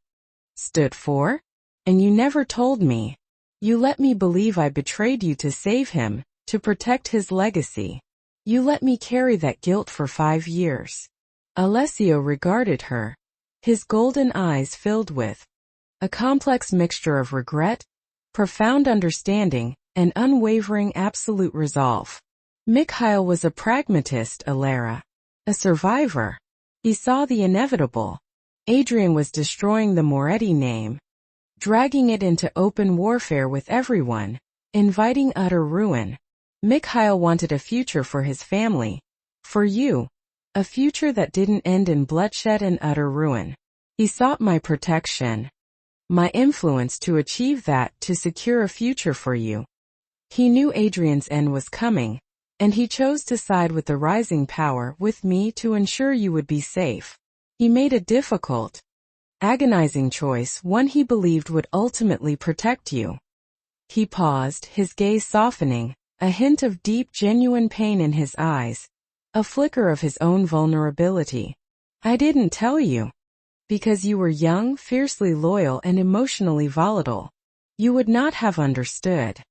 stood for? And you never told me. You let me believe I betrayed you to save him, to protect his legacy. You let me carry that guilt for 5 years." Alessio regarded her, his golden eyes filled with a complex mixture of regret, profound understanding, and unwavering absolute resolve. Mikhail was a pragmatist, Alera. A survivor. He saw the inevitable. Adrian was destroying the Moretti name, dragging it into open warfare with everyone, inviting utter ruin. Mikhail wanted a future for his family, for you, a future that didn't end in bloodshed and utter ruin. He sought my protection, my influence to achieve that, to secure a future for you. He knew Adrian's end was coming, and he chose to side with the rising power, with me, to ensure you would be safe. He made a difficult, agonizing choice, one he believed would ultimately protect you. He paused, his gaze softening, a hint of deep, genuine pain in his eyes, a flicker of his own vulnerability. "I didn't tell you. Because you were young, fiercely loyal, and emotionally volatile. You would not have understood.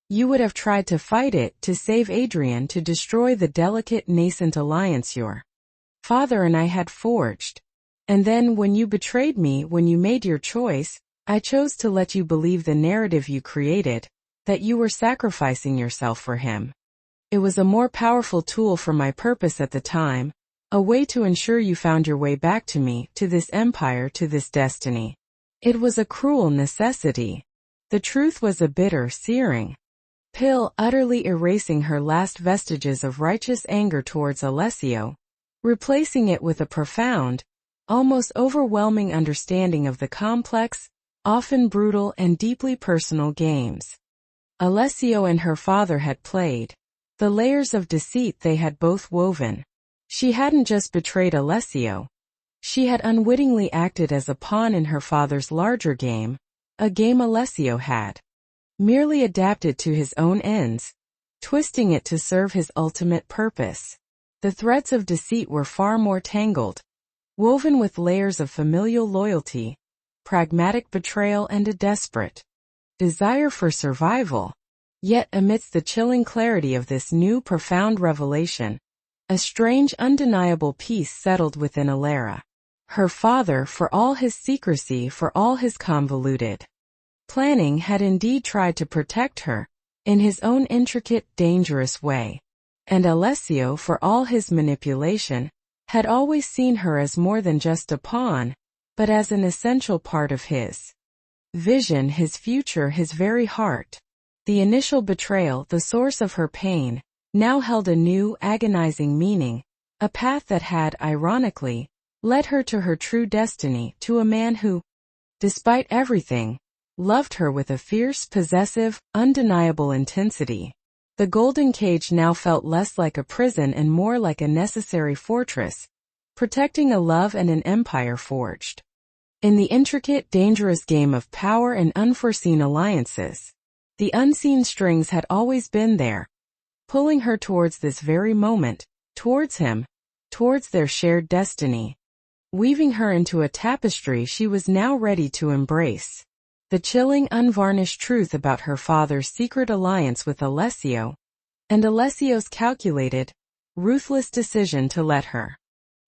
You would have tried to fight it, to save Adrian, to destroy the delicate, nascent alliance your father and I had forged. And then, when you betrayed me, when you made your choice, I chose to let you believe the narrative you created, that you were sacrificing yourself for him. It was a more powerful tool for my purpose at the time, a way to ensure you found your way back to me, to this empire, to this destiny. It was a cruel necessity. The truth was a bitter, searing pill utterly erasing her last vestiges of righteous anger towards Alessio, replacing it with a profound, almost overwhelming understanding of the complex, often brutal and deeply personal games Alessio and her father had played, the layers of deceit they had both woven. She hadn't just betrayed Alessio. She had unwittingly acted as a pawn in her father's larger game, a game Alessio had merely adapted to his own ends, twisting it to serve his ultimate purpose. The threads of deceit were far more tangled, woven with layers of familial loyalty, pragmatic betrayal and a desperate desire for survival. Yet amidst the chilling clarity of this new profound revelation, a strange undeniable peace settled within Alara. Her father, for all his secrecy, for all his convoluted planning, had indeed tried to protect her, in his own intricate, dangerous way. And Alessio, for all his manipulation, had always seen her as more than just a pawn, but as an essential part of his vision, his future, his very heart. The initial betrayal, the source of her pain, now held a new, agonizing meaning, a path that had, ironically, led her to her true destiny, to a man who, despite everything, loved her with a fierce, possessive, undeniable intensity. The golden cage now felt less like a prison and more like a necessary fortress, protecting a love and an empire forged in the intricate, dangerous game of power and unforeseen alliances. The unseen strings had always been there, pulling her towards this very moment, towards him, towards their shared destiny, weaving her into a tapestry she was now ready to embrace. The chilling, unvarnished truth about her father's secret alliance with Alessio, and Alessio's calculated, ruthless decision to let her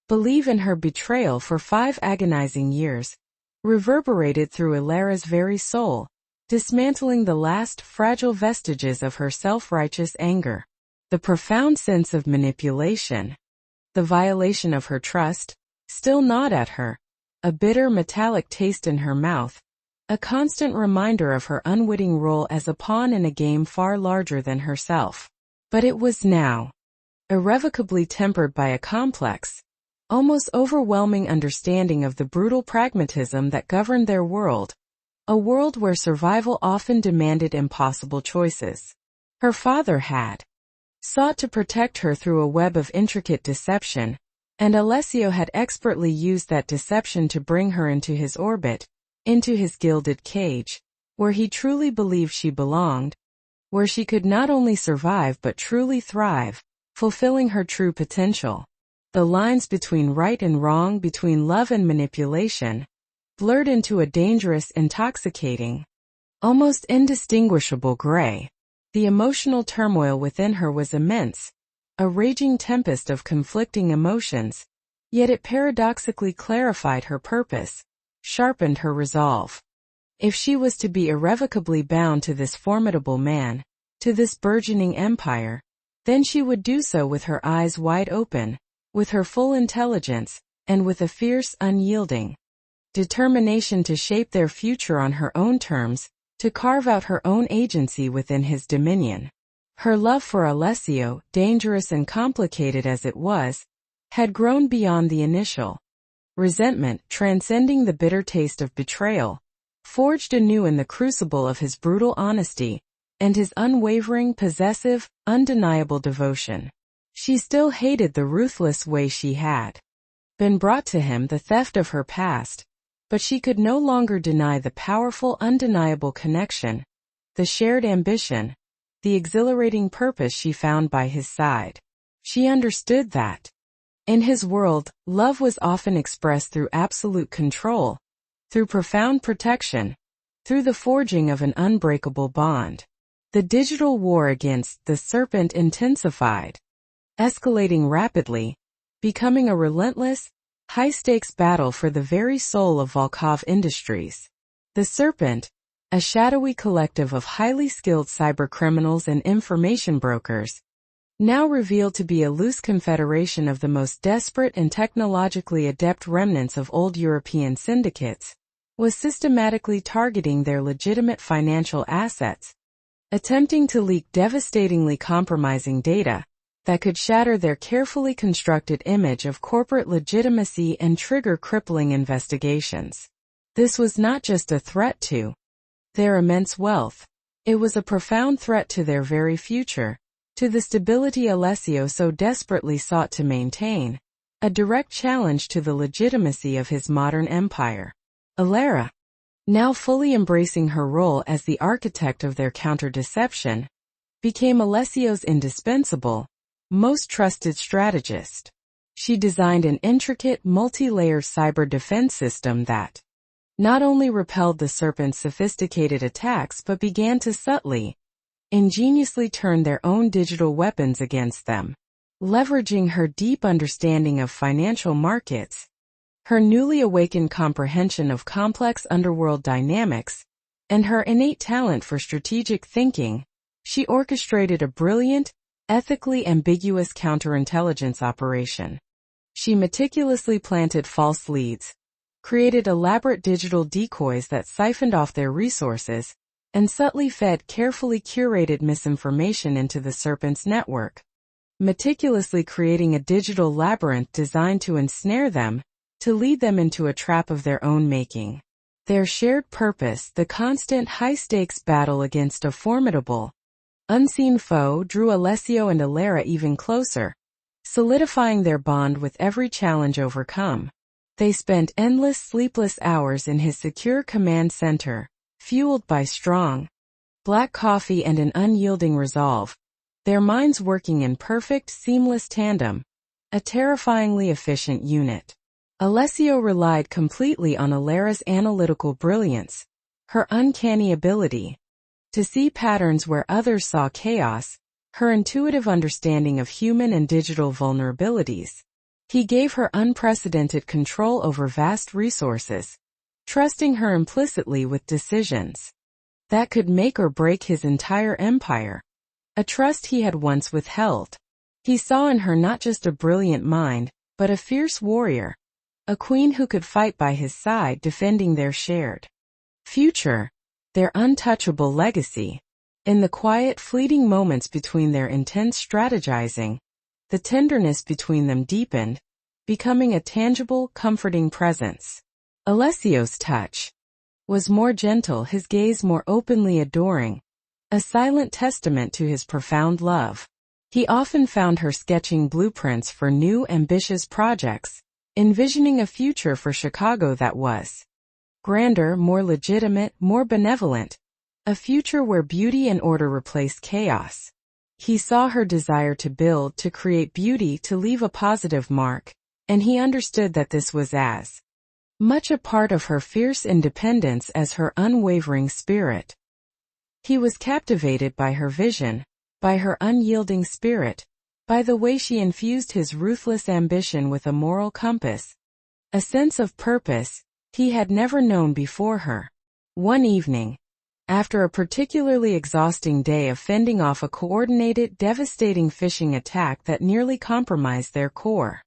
believe in her betrayal for 5 agonizing years, reverberated through Alara's very soul, dismantling the last fragile vestiges of her self-righteous anger. The profound sense of manipulation, the violation of her trust, still gnawed at her, a bitter metallic taste in her mouth, a constant reminder of her unwitting role as a pawn in a game far larger than herself. But it was now irrevocably tempered by a complex, almost overwhelming understanding of the brutal pragmatism that governed their world, a world where survival often demanded impossible choices. Her father had sought to protect her through a web of intricate deception, and Alessio had expertly used that deception to bring her into his orbit, into his gilded cage, where he truly believed she belonged, where she could not only survive but truly thrive, fulfilling her true potential. The lines between right and wrong, between love and manipulation, blurred into a dangerous, intoxicating, almost indistinguishable gray. The emotional turmoil within her was immense, a raging tempest of conflicting emotions, yet it paradoxically clarified her purpose, sharpened her resolve. If she was to be irrevocably bound to this formidable man, to this burgeoning empire, then she would do so with her eyes wide open, with her full intelligence, and with a fierce, unyielding determination to shape their future on her own terms, to carve out her own agency within his dominion. Her love for Alessio, dangerous and complicated as it was, had grown beyond the initial resentment, transcending the bitter taste of betrayal, forged anew in the crucible of his brutal honesty, and his unwavering, possessive, undeniable devotion. She still hated the ruthless way she had been brought to him, the theft of her past, but she could no longer deny the powerful, undeniable connection, the shared ambition, the exhilarating purpose she found by his side. She understood that, in his world, love was often expressed through absolute control, through profound protection, through the forging of an unbreakable bond. The digital war against the serpent intensified, escalating rapidly, becoming a relentless, high-stakes battle for the very soul of Volkov Industries. The Serpent, a shadowy collective of highly skilled cybercriminals and information brokers, now revealed to be a loose confederation of the most desperate and technologically adept remnants of old European syndicates, was systematically targeting their legitimate financial assets, attempting to leak devastatingly compromising data that could shatter their carefully constructed image of corporate legitimacy and trigger crippling investigations. This was not just a threat to their immense wealth. It was a profound threat to their very future, to the stability Alessio so desperately sought to maintain, a direct challenge to the legitimacy of his modern empire. Alara, now fully embracing her role as the architect of their counter-deception, became Alessio's indispensable, most trusted strategist. She designed an intricate, multi-layered cyber defense system that not only repelled the serpent's sophisticated attacks but began to subtly, ingeniously turn their own digital weapons against them. Leveraging her deep understanding of financial markets, her newly awakened comprehension of complex underworld dynamics, and her innate talent for strategic thinking, she orchestrated a brilliant, ethically ambiguous counterintelligence operation. She meticulously planted false leads, created elaborate digital decoys that siphoned off their resources, and subtly fed carefully curated misinformation into the serpent's network, meticulously creating a digital labyrinth designed to ensnare them, to lead them into a trap of their own making. Their shared purpose, the constant high-stakes battle against a formidable, unseen foe, drew Alessio and Alara even closer, solidifying their bond with every challenge overcome. They spent endless sleepless hours in his secure command center, fueled by strong, black coffee and an unyielding resolve, their minds working in perfect, seamless tandem, a terrifyingly efficient unit. Alessio relied completely on Alara's analytical brilliance, her uncanny ability to see patterns where others saw chaos, her intuitive understanding of human and digital vulnerabilities. He gave her unprecedented control over vast resources, trusting her implicitly with decisions that could make or break his entire empire, a trust he had once withheld. He saw in her not just a brilliant mind, but a fierce warrior, a queen who could fight by his side defending their shared future, their untouchable legacy. In the quiet, fleeting moments between their intense strategizing, the tenderness between them deepened, becoming a tangible, comforting presence. Alessio's touch was more gentle, his gaze more openly adoring, a silent testament to his profound love. He often found her sketching blueprints for new, ambitious projects, envisioning a future for Chicago that was grander, more legitimate, more benevolent, a future where beauty and order replaced chaos. He saw her desire to build, to create beauty, to leave a positive mark, and he understood that this was as much a part of her fierce independence as her unwavering spirit. He was captivated by her vision, by her unyielding spirit, by the way she infused his ruthless ambition with a moral compass, a sense of purpose he had never known before her. One evening, after a particularly exhausting day of fending off a coordinated, devastating phishing attack that nearly compromised their core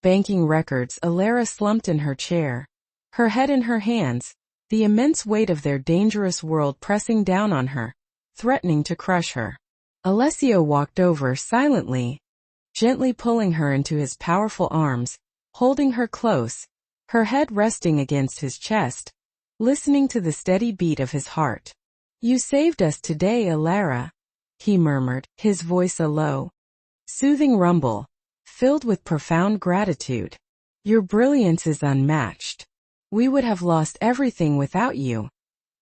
banking records, Alara slumped in her chair, her head in her hands, the immense weight of their dangerous world pressing down on her, threatening to crush her. Alessio walked over silently, gently pulling her into his powerful arms, holding her close, her head resting against his chest, listening to the steady beat of his heart. "You saved us today, Alara," he murmured, his voice a low, soothing rumble, filled with profound gratitude. "Your brilliance is unmatched. We would have lost everything without you.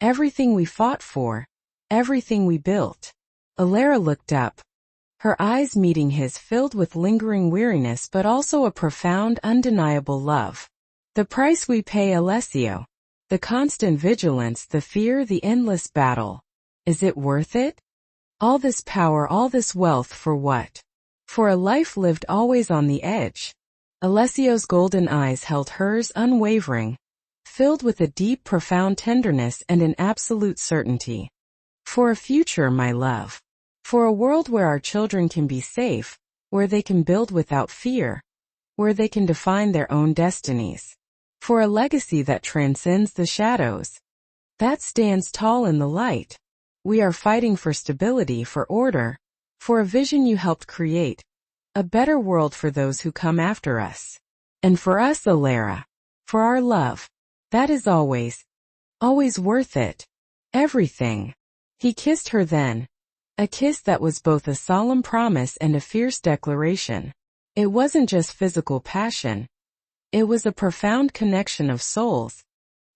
Everything we fought for. Everything we built." Alara looked up, her eyes meeting his, filled with lingering weariness but also a profound, undeniable love. "The price we pay, Alessio. The constant vigilance, the fear, the endless battle. Is it worth it? All this power, all this wealth, for what? For a life lived always on the edge." Alessio's golden eyes held hers unwavering, filled with a deep, profound tenderness and an absolute certainty. "For a future, my love. For a world where our children can be safe, where they can build without fear, where they can define their own destinies. For a legacy that transcends the shadows, that stands tall in the light." We are fighting for stability, for order, for a vision you helped create, a better world for those who come after us. And for us, Alara, for our love, that is always worth it. Everything. He kissed her then. A kiss that was both a solemn promise and a fierce declaration. It wasn't just physical passion. It was a profound connection of souls.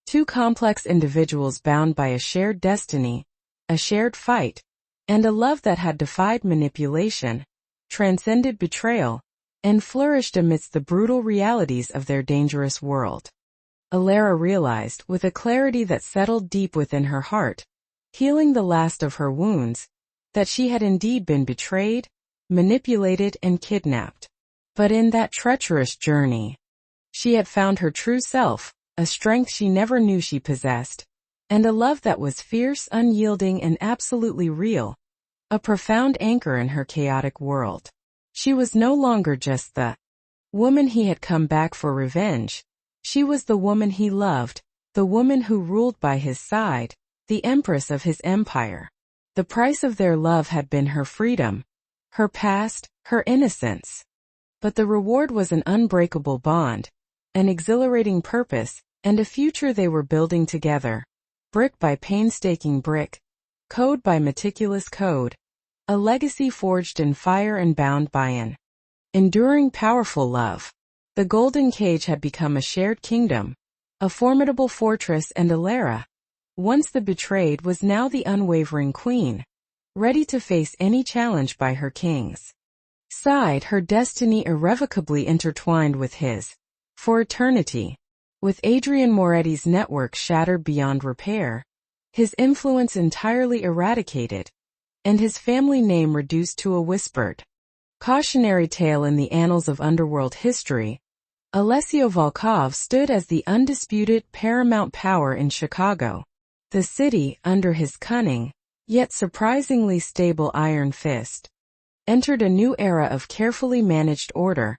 Two complex individuals bound by a shared destiny, a shared fight, and a love that had defied manipulation, transcended betrayal, and flourished amidst the brutal realities of their dangerous world. Alara realized, with a clarity that settled deep within her heart, healing the last of her wounds, that she had indeed been betrayed, manipulated, and kidnapped. But in that treacherous journey, she had found her true self, a strength she never knew she possessed, and a love that was fierce, unyielding, and absolutely real, a profound anchor in her chaotic world. She was no longer just the woman he had come back for revenge. She was the woman he loved, the woman who ruled by his side, the empress of his empire. The price of their love had been her freedom, her past, her innocence. But the reward was an unbreakable bond, an exhilarating purpose, and a future they were building together, brick by painstaking brick, code by meticulous code, a legacy forged in fire and bound by an enduring, powerful love. The golden cage had become a shared kingdom, a formidable fortress, and Alara, once the betrayed, was now the unwavering queen, ready to face any challenge by her king's side, her destiny irrevocably intertwined with his, for eternity. With Adrian Moretti's network shattered beyond repair, his influence entirely eradicated, and his family name reduced to a whispered cautionary tale in the annals of underworld history, Alessio Volkov stood as the undisputed paramount power in Chicago. The city, under his cunning, yet surprisingly stable iron fist, entered a new era of carefully managed order,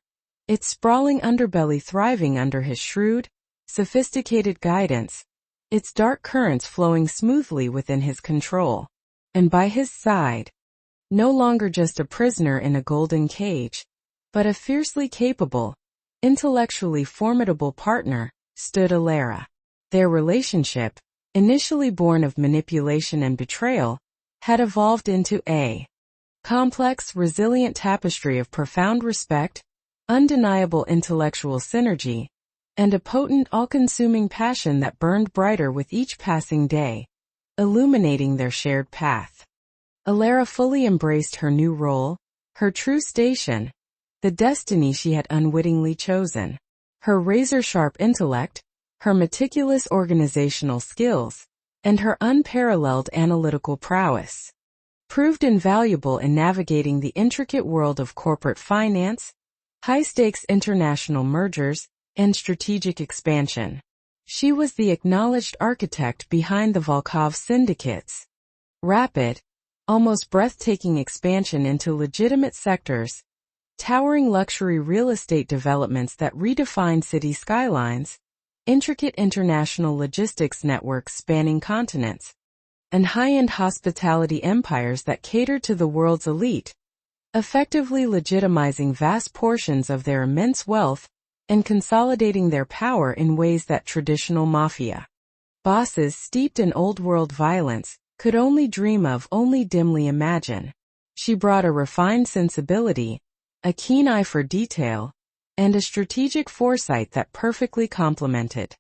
its sprawling underbelly thriving under his shrewd, sophisticated guidance, its dark currents flowing smoothly within his control. And by his side, no longer just a prisoner in a golden cage, but a fiercely capable, intellectually formidable partner, stood Alara. Their relationship, initially born of manipulation and betrayal, had evolved into a complex, resilient tapestry of profound respect, undeniable intellectual synergy, and a potent, all-consuming passion that burned brighter with each passing day, illuminating their shared path. Alara fully embraced her new role, her true station, the destiny she had unwittingly chosen. Her razor-sharp intellect, her meticulous organizational skills, and her unparalleled analytical prowess proved invaluable in navigating the intricate world of corporate finance, high-stakes international mergers, and strategic expansion. She was the acknowledged architect behind the Volkov syndicate's rapid, almost breathtaking expansion into legitimate sectors, towering luxury real estate developments that redefined city skylines, intricate international logistics networks spanning continents, and high-end hospitality empires that catered to the world's elite, effectively legitimizing vast portions of their immense wealth and consolidating their power in ways that traditional mafia bosses steeped in old-world violence could only dream of, only dimly imagine. She brought a refined sensibility, a keen eye for detail, and a strategic foresight that perfectly complemented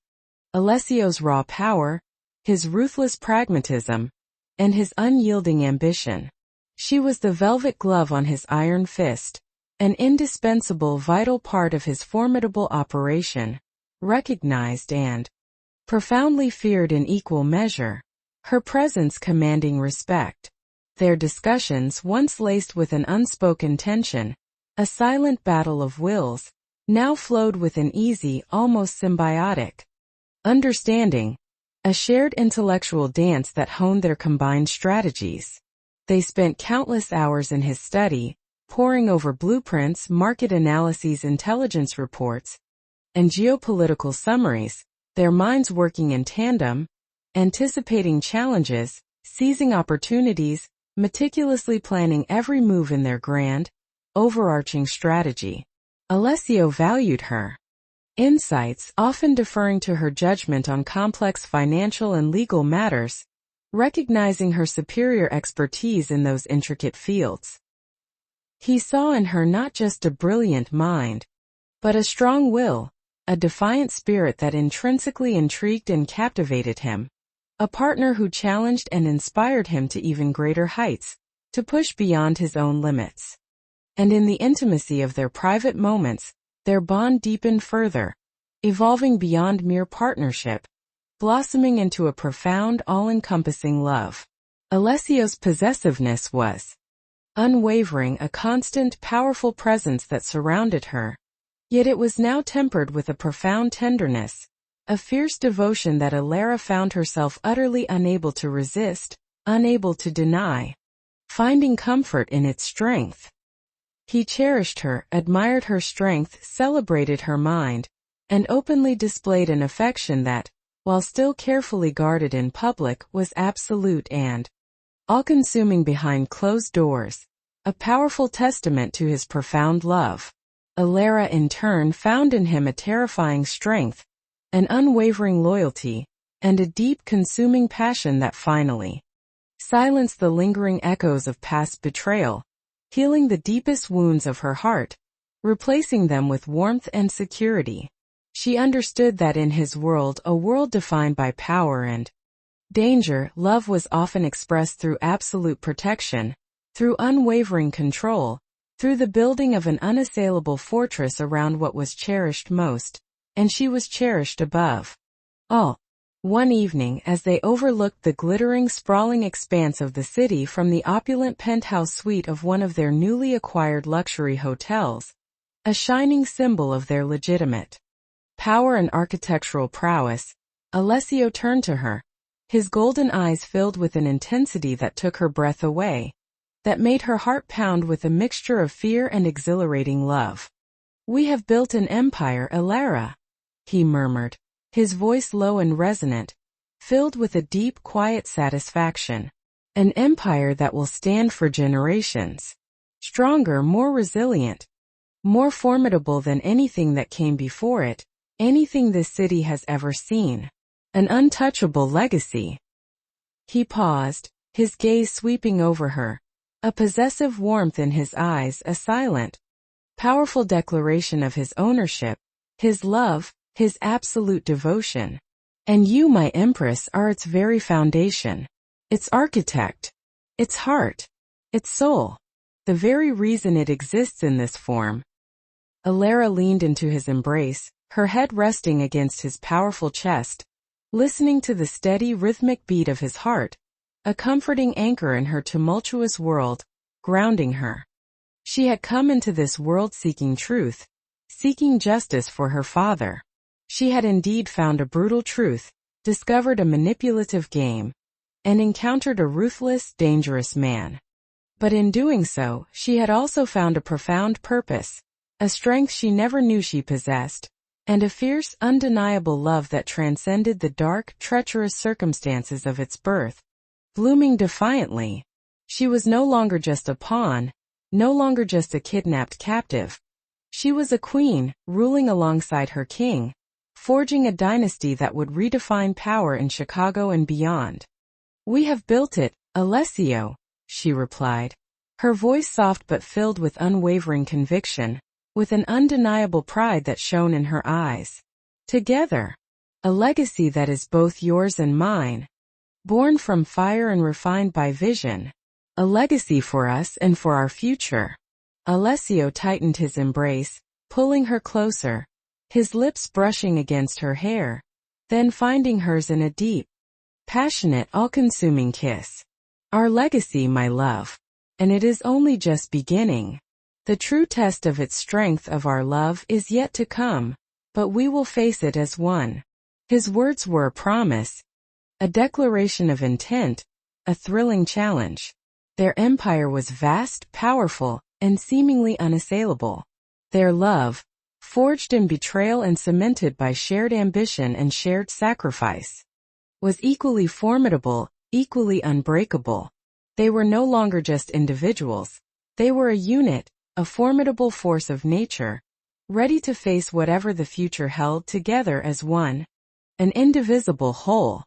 Alessio's raw power, his ruthless pragmatism, and his unyielding ambition. She was the velvet glove on his iron fist, an indispensable, vital part of his formidable operation, recognized and profoundly feared in equal measure, her presence commanding respect. Their discussions, once laced with an unspoken tension, a silent battle of wills, now flowed with an easy, almost symbiotic understanding, a shared intellectual dance that honed their combined strategies. They spent countless hours in his study, poring over blueprints, market analyses, intelligence reports, and geopolitical summaries, their minds working in tandem, anticipating challenges, seizing opportunities, meticulously planning every move in their grand, overarching strategy. Alessio valued her insights, often deferring to her judgment on complex financial and legal matters, recognizing her superior expertise in those intricate fields. He saw in her not just a brilliant mind, but a strong will, a defiant spirit that intrinsically intrigued and captivated him, a partner who challenged and inspired him to even greater heights, to push beyond his own limits. And in the intimacy of their private moments, their bond deepened further, evolving beyond mere partnership, blossoming into a profound, all-encompassing love. Alessio's possessiveness was unwavering, a constant, powerful presence that surrounded her. Yet it was now tempered with a profound tenderness, a fierce devotion that Alara found herself utterly unable to resist, unable to deny, finding comfort in its strength. He cherished her, admired her strength, celebrated her mind, and openly displayed an affection that, while still carefully guarded in public, was absolute and all-consuming behind closed doors, a powerful testament to his profound love. Alara in turn found in him a terrifying strength, an unwavering loyalty, and a deep consuming passion that finally silenced the lingering echoes of past betrayal, healing the deepest wounds of her heart, replacing them with warmth and security. She understood that in his world, a world defined by power and danger, love was often expressed through absolute protection, through unwavering control, through the building of an unassailable fortress around what was cherished most, and she was cherished above all. One evening, as they overlooked the glittering, sprawling expanse of the city from the opulent penthouse suite of one of their newly acquired luxury hotels, a shining symbol of their legitimate power and architectural prowess, Alessio turned to her, his golden eyes filled with an intensity that took her breath away, that made her heart pound with a mixture of fear and exhilarating love. "We have built an empire, Alara," he murmured, his voice low and resonant, filled with a deep, quiet satisfaction. "An empire that will stand for generations. Stronger, more resilient, more formidable than anything that came before it, anything this city has ever seen. An untouchable legacy." He paused, his gaze sweeping over her, a possessive warmth in his eyes, a silent, powerful declaration of his ownership, his love, his absolute devotion. "And you, my empress, are its very foundation, its architect, its heart, its soul, the very reason it exists in this form." Alara leaned into his embrace, her head resting against his powerful chest, listening to the steady, rhythmic beat of his heart, a comforting anchor in her tumultuous world, grounding her. She had come into this world seeking truth, seeking justice for her father. She had indeed found a brutal truth, discovered a manipulative game, and encountered a ruthless, dangerous man. But in doing so, she had also found a profound purpose, a strength she never knew she possessed, and a fierce, undeniable love that transcended the dark, treacherous circumstances of its birth. Blooming defiantly, she was no longer just a pawn, no longer just a kidnapped captive. She was a queen, ruling alongside her king, forging a dynasty that would redefine power in Chicago and beyond. "We have built it, Alessio," she replied, her voice soft but filled with unwavering conviction, with an undeniable pride that shone in her eyes. "Together. A legacy that is both yours and mine. Born from fire and refined by vision. A legacy for us and for our future." Alessio tightened his embrace, pulling her closer, his lips brushing against her hair, then finding hers in a deep, passionate, all-consuming kiss. "Our legacy, my love. And it is only just beginning. The true test of its strength of our love is yet to come, but we will face it as one." His words were a promise, a declaration of intent, a thrilling challenge. Their empire was vast, powerful, and seemingly unassailable. Their love, forged in betrayal and cemented by shared ambition and shared sacrifice, was equally formidable, equally unbreakable. They were no longer just individuals. They were a unit, a formidable force of nature, ready to face whatever the future held together as one, an indivisible whole.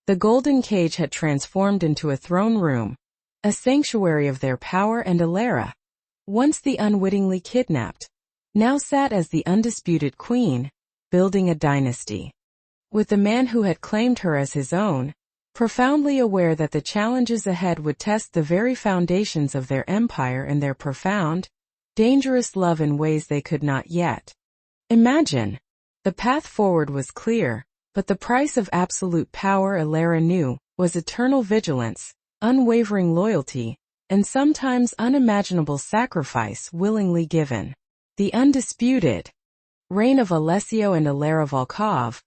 The golden cage had transformed into a throne room, a sanctuary of their power, and Alara, once the unwittingly kidnapped, now sat as the undisputed queen, building a dynasty. With the man who had claimed her as his own, profoundly aware that the challenges ahead would test the very foundations of their empire and their profound, dangerous love in ways they could not yet imagine. The path forward was clear, but the price of absolute power, Alara knew, was eternal vigilance, unwavering loyalty, and sometimes unimaginable sacrifice willingly given. The undisputed reign of Alessio and Alara Volkov,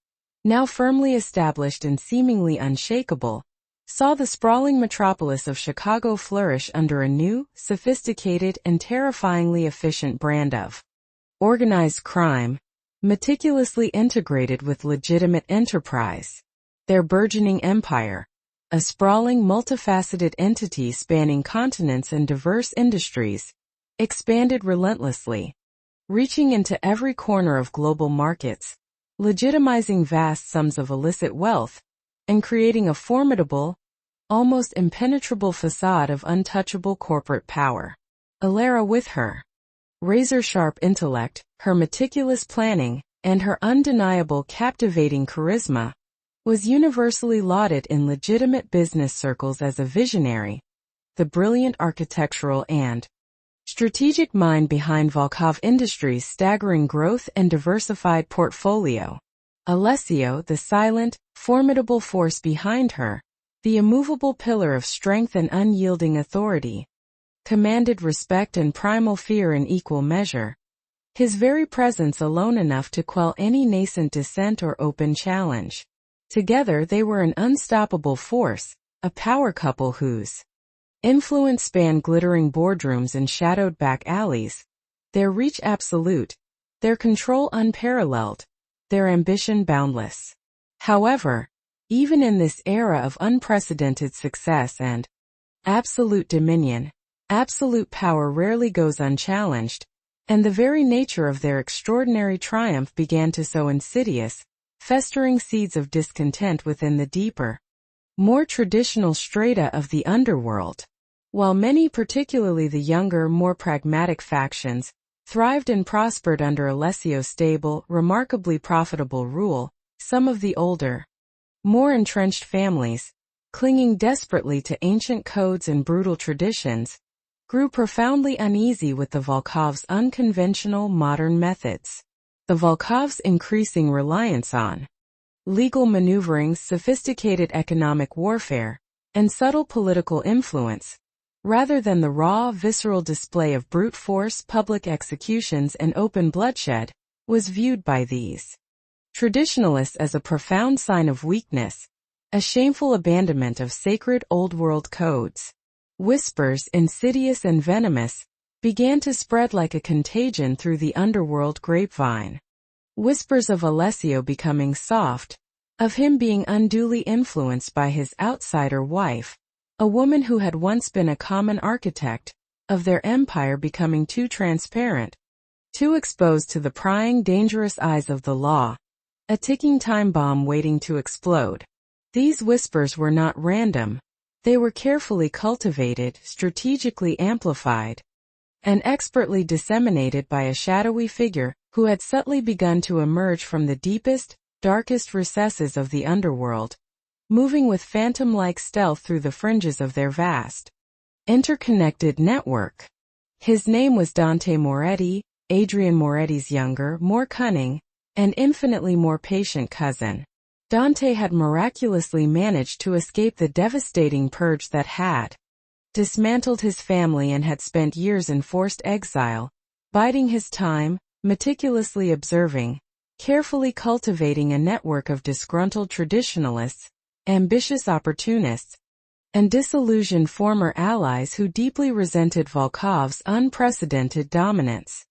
now firmly established and seemingly unshakable, saw the sprawling metropolis of Chicago flourish under a new, sophisticated, and terrifyingly efficient brand of organized crime, meticulously integrated with legitimate enterprise. Their burgeoning empire, a sprawling, multifaceted entity spanning continents and diverse industries, expanded relentlessly, reaching into every corner of global markets, legitimizing vast sums of illicit wealth, and creating a formidable, almost impenetrable facade of untouchable corporate power. Alara, with her razor-sharp intellect, her meticulous planning, and her undeniable, captivating charisma, was universally lauded in legitimate business circles as a visionary, the brilliant architectural and strategic mind behind Volkov Industries' staggering growth and diversified portfolio. Alessio, the silent, formidable force behind her, the immovable pillar of strength and unyielding authority, commanded respect and primal fear in equal measure, his very presence alone enough to quell any nascent dissent or open challenge. Together they were an unstoppable force, a power couple whose influence spanned glittering boardrooms and shadowed back alleys, their reach absolute, their control unparalleled, their ambition boundless. However, even in this era of unprecedented success and absolute dominion, absolute power rarely goes unchallenged, and the very nature of their extraordinary triumph began to sow insidious, festering seeds of discontent within the deeper, more traditional strata of the underworld. While many, particularly the younger, more pragmatic factions, thrived and prospered under Alessio's stable, remarkably profitable rule, some of the older, more entrenched families, clinging desperately to ancient codes and brutal traditions, grew profoundly uneasy with the Volkovs' unconventional modern methods. The Volkovs' increasing reliance on legal maneuverings, sophisticated economic warfare, and subtle political influence, rather than the raw, visceral display of brute force, public executions, and open bloodshed, was viewed by these traditionalists as a profound sign of weakness, a shameful abandonment of sacred old-world codes. Whispers, insidious and venomous, began to spread like a contagion through the underworld grapevine. Whispers of Alessio becoming soft, of him being unduly influenced by his outsider wife, a woman who had once been a common architect, of their empire becoming too transparent, too exposed to the prying, dangerous eyes of the law, a ticking time bomb waiting to explode. These whispers were not random. They were carefully cultivated, strategically amplified, and expertly disseminated by a shadowy figure who had subtly begun to emerge from the deepest, darkest recesses of the underworld, moving with phantom-like stealth through the fringes of their vast, interconnected network. His name was Dante Moretti, Adrian Moretti's younger, more cunning, and infinitely more patient cousin. Dante had miraculously managed to escape the devastating purge that had dismantled his family and had spent years in forced exile, biding his time, meticulously observing, carefully cultivating a network of disgruntled traditionalists, ambitious opportunists, and disillusioned former allies who deeply resented Volkov's unprecedented dominance.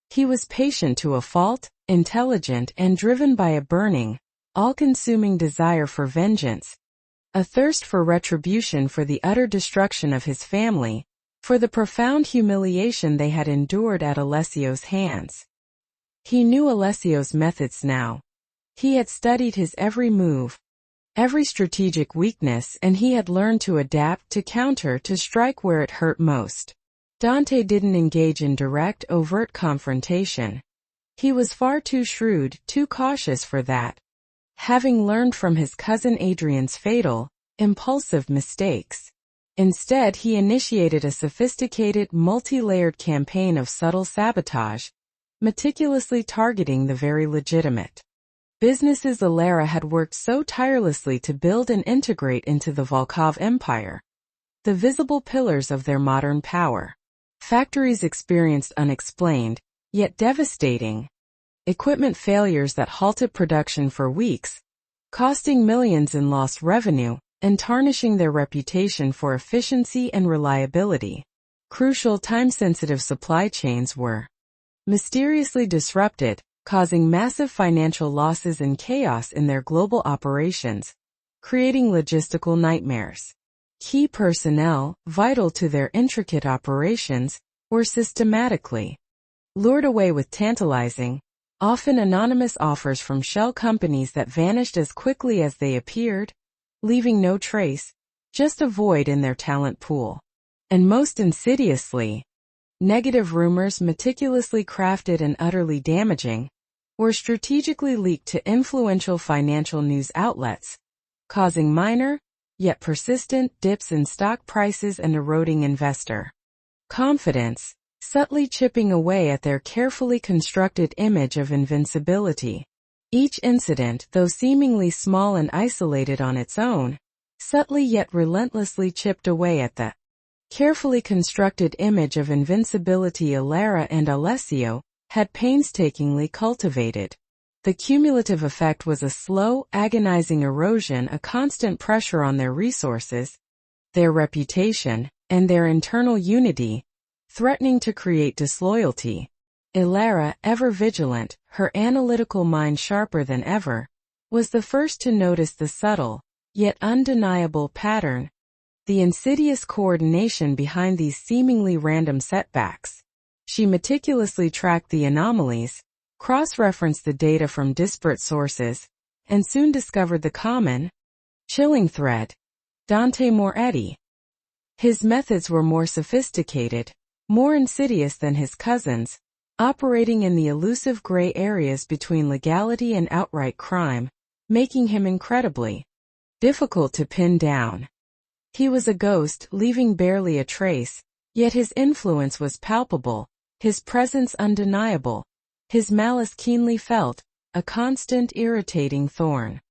He was patient to a fault, intelligent and driven by a burning, all-consuming desire for vengeance, a thirst for retribution for the utter destruction of his family, for the profound humiliation they had endured at Alessio's hands. He knew Alessio's methods now. He had studied his every move, every strategic weakness, and he had learned to adapt, to counter, to strike where it hurt most. Dante didn't engage in direct, overt confrontation. He was far too shrewd, too cautious for that. Having learned from his cousin Adrian's fatal, impulsive mistakes. Instead, he initiated a sophisticated, multi-layered campaign of subtle sabotage, meticulously targeting the very legitimate businesses Ilera had worked so tirelessly to build and integrate into the Volkov Empire, the visible pillars of their modern power. Factories experienced unexplained, yet devastating, equipment failures that halted production for weeks, costing millions in lost revenue, and tarnishing their reputation for efficiency and reliability. Crucial time-sensitive supply chains were mysteriously disrupted, causing massive financial losses and chaos in their global operations, creating logistical nightmares. Key personnel, vital to their intricate operations, were systematically lured away with tantalizing, often anonymous offers from shell companies that vanished as quickly as they appeared, leaving no trace, just a void in their talent pool. And most insidiously, negative rumors, meticulously crafted and utterly damaging, were strategically leaked to influential financial news outlets, causing minor, yet persistent, dips in stock prices and eroding investor confidence, subtly chipping away at their carefully constructed image of invincibility. Each incident, though seemingly small and isolated on its own, subtly yet relentlessly chipped away at the carefully constructed image of invincibility Ilera and Alessio had painstakingly cultivated. The cumulative effect was a slow, agonizing erosion, a constant pressure on their resources, their reputation, and their internal unity, threatening to create disloyalty. Ilera, ever vigilant, her analytical mind sharper than ever, was the first to notice the subtle, yet undeniable pattern, the insidious coordination behind these seemingly random setbacks. She meticulously tracked the anomalies, cross-referenced the data from disparate sources, and soon discovered the common, chilling thread: Dante Moretti. His methods were more sophisticated, more insidious than his cousins, operating in the elusive gray areas between legality and outright crime, making him incredibly difficult to pin down. He was a ghost, leaving barely a trace, yet his influence was palpable, his presence undeniable, his malice keenly felt, a constant irritating thorn.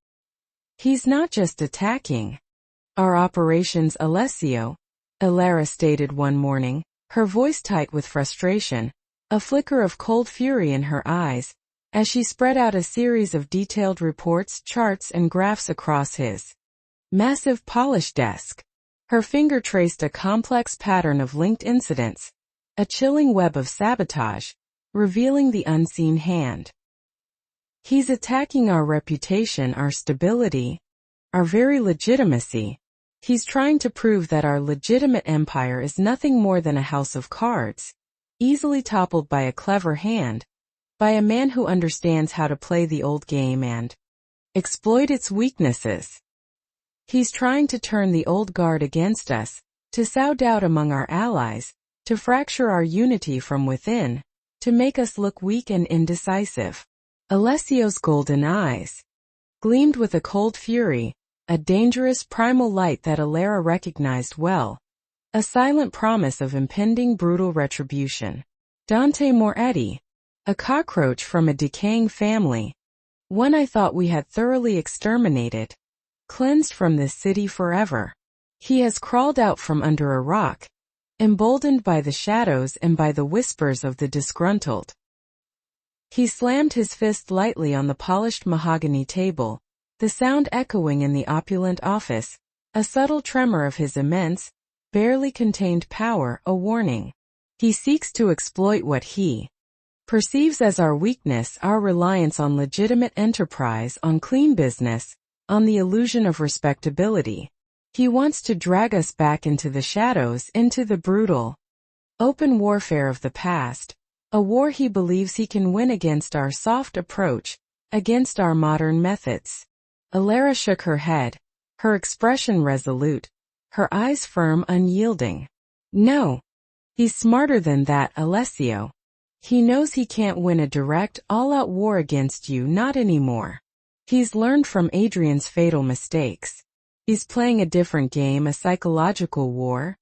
"He's not just attacking our operations, Alessio," Ilera stated one morning, her voice tight with frustration, a flicker of cold fury in her eyes, as she spread out a series of detailed reports, charts, and graphs across his massive polished desk. Her finger traced a complex pattern of linked incidents, a chilling web of sabotage, revealing the unseen hand. "He's attacking our reputation, our stability, our very legitimacy. He's trying to prove that our legitimate empire is nothing more than a house of cards, easily toppled by a clever hand, by a man who understands how to play the old game and exploit its weaknesses. He's trying to turn the old guard against us, to sow doubt among our allies, to fracture our unity from within, to make us look weak and indecisive." Alessio's golden eyes gleamed with a cold fury, a dangerous primal light that Ilera recognized well, a silent promise of impending brutal retribution. Dante Moretti, a cockroach from a decaying family, one I thought we had thoroughly exterminated, cleansed from this city forever. He has crawled out from under a rock, emboldened by the shadows and by the whispers of the disgruntled. He slammed his fist lightly on the polished mahogany table, the sound echoing in the opulent office, a subtle tremor of his immense, barely contained power, a warning. He seeks to exploit what he perceives as our weakness, our reliance on legitimate enterprise, on clean business, on the illusion of respectability. He wants to drag us back into the shadows, into the brutal, open warfare of the past, a war he believes he can win against our soft approach, against our modern methods. Alara shook her head, her expression resolute, her eyes firm, unyielding. No. He's smarter than that, Alessio. He knows he can't win a direct, all-out war against you, not anymore. He's learned from Adrian's fatal mistakes. He's playing a different game, a psychological war,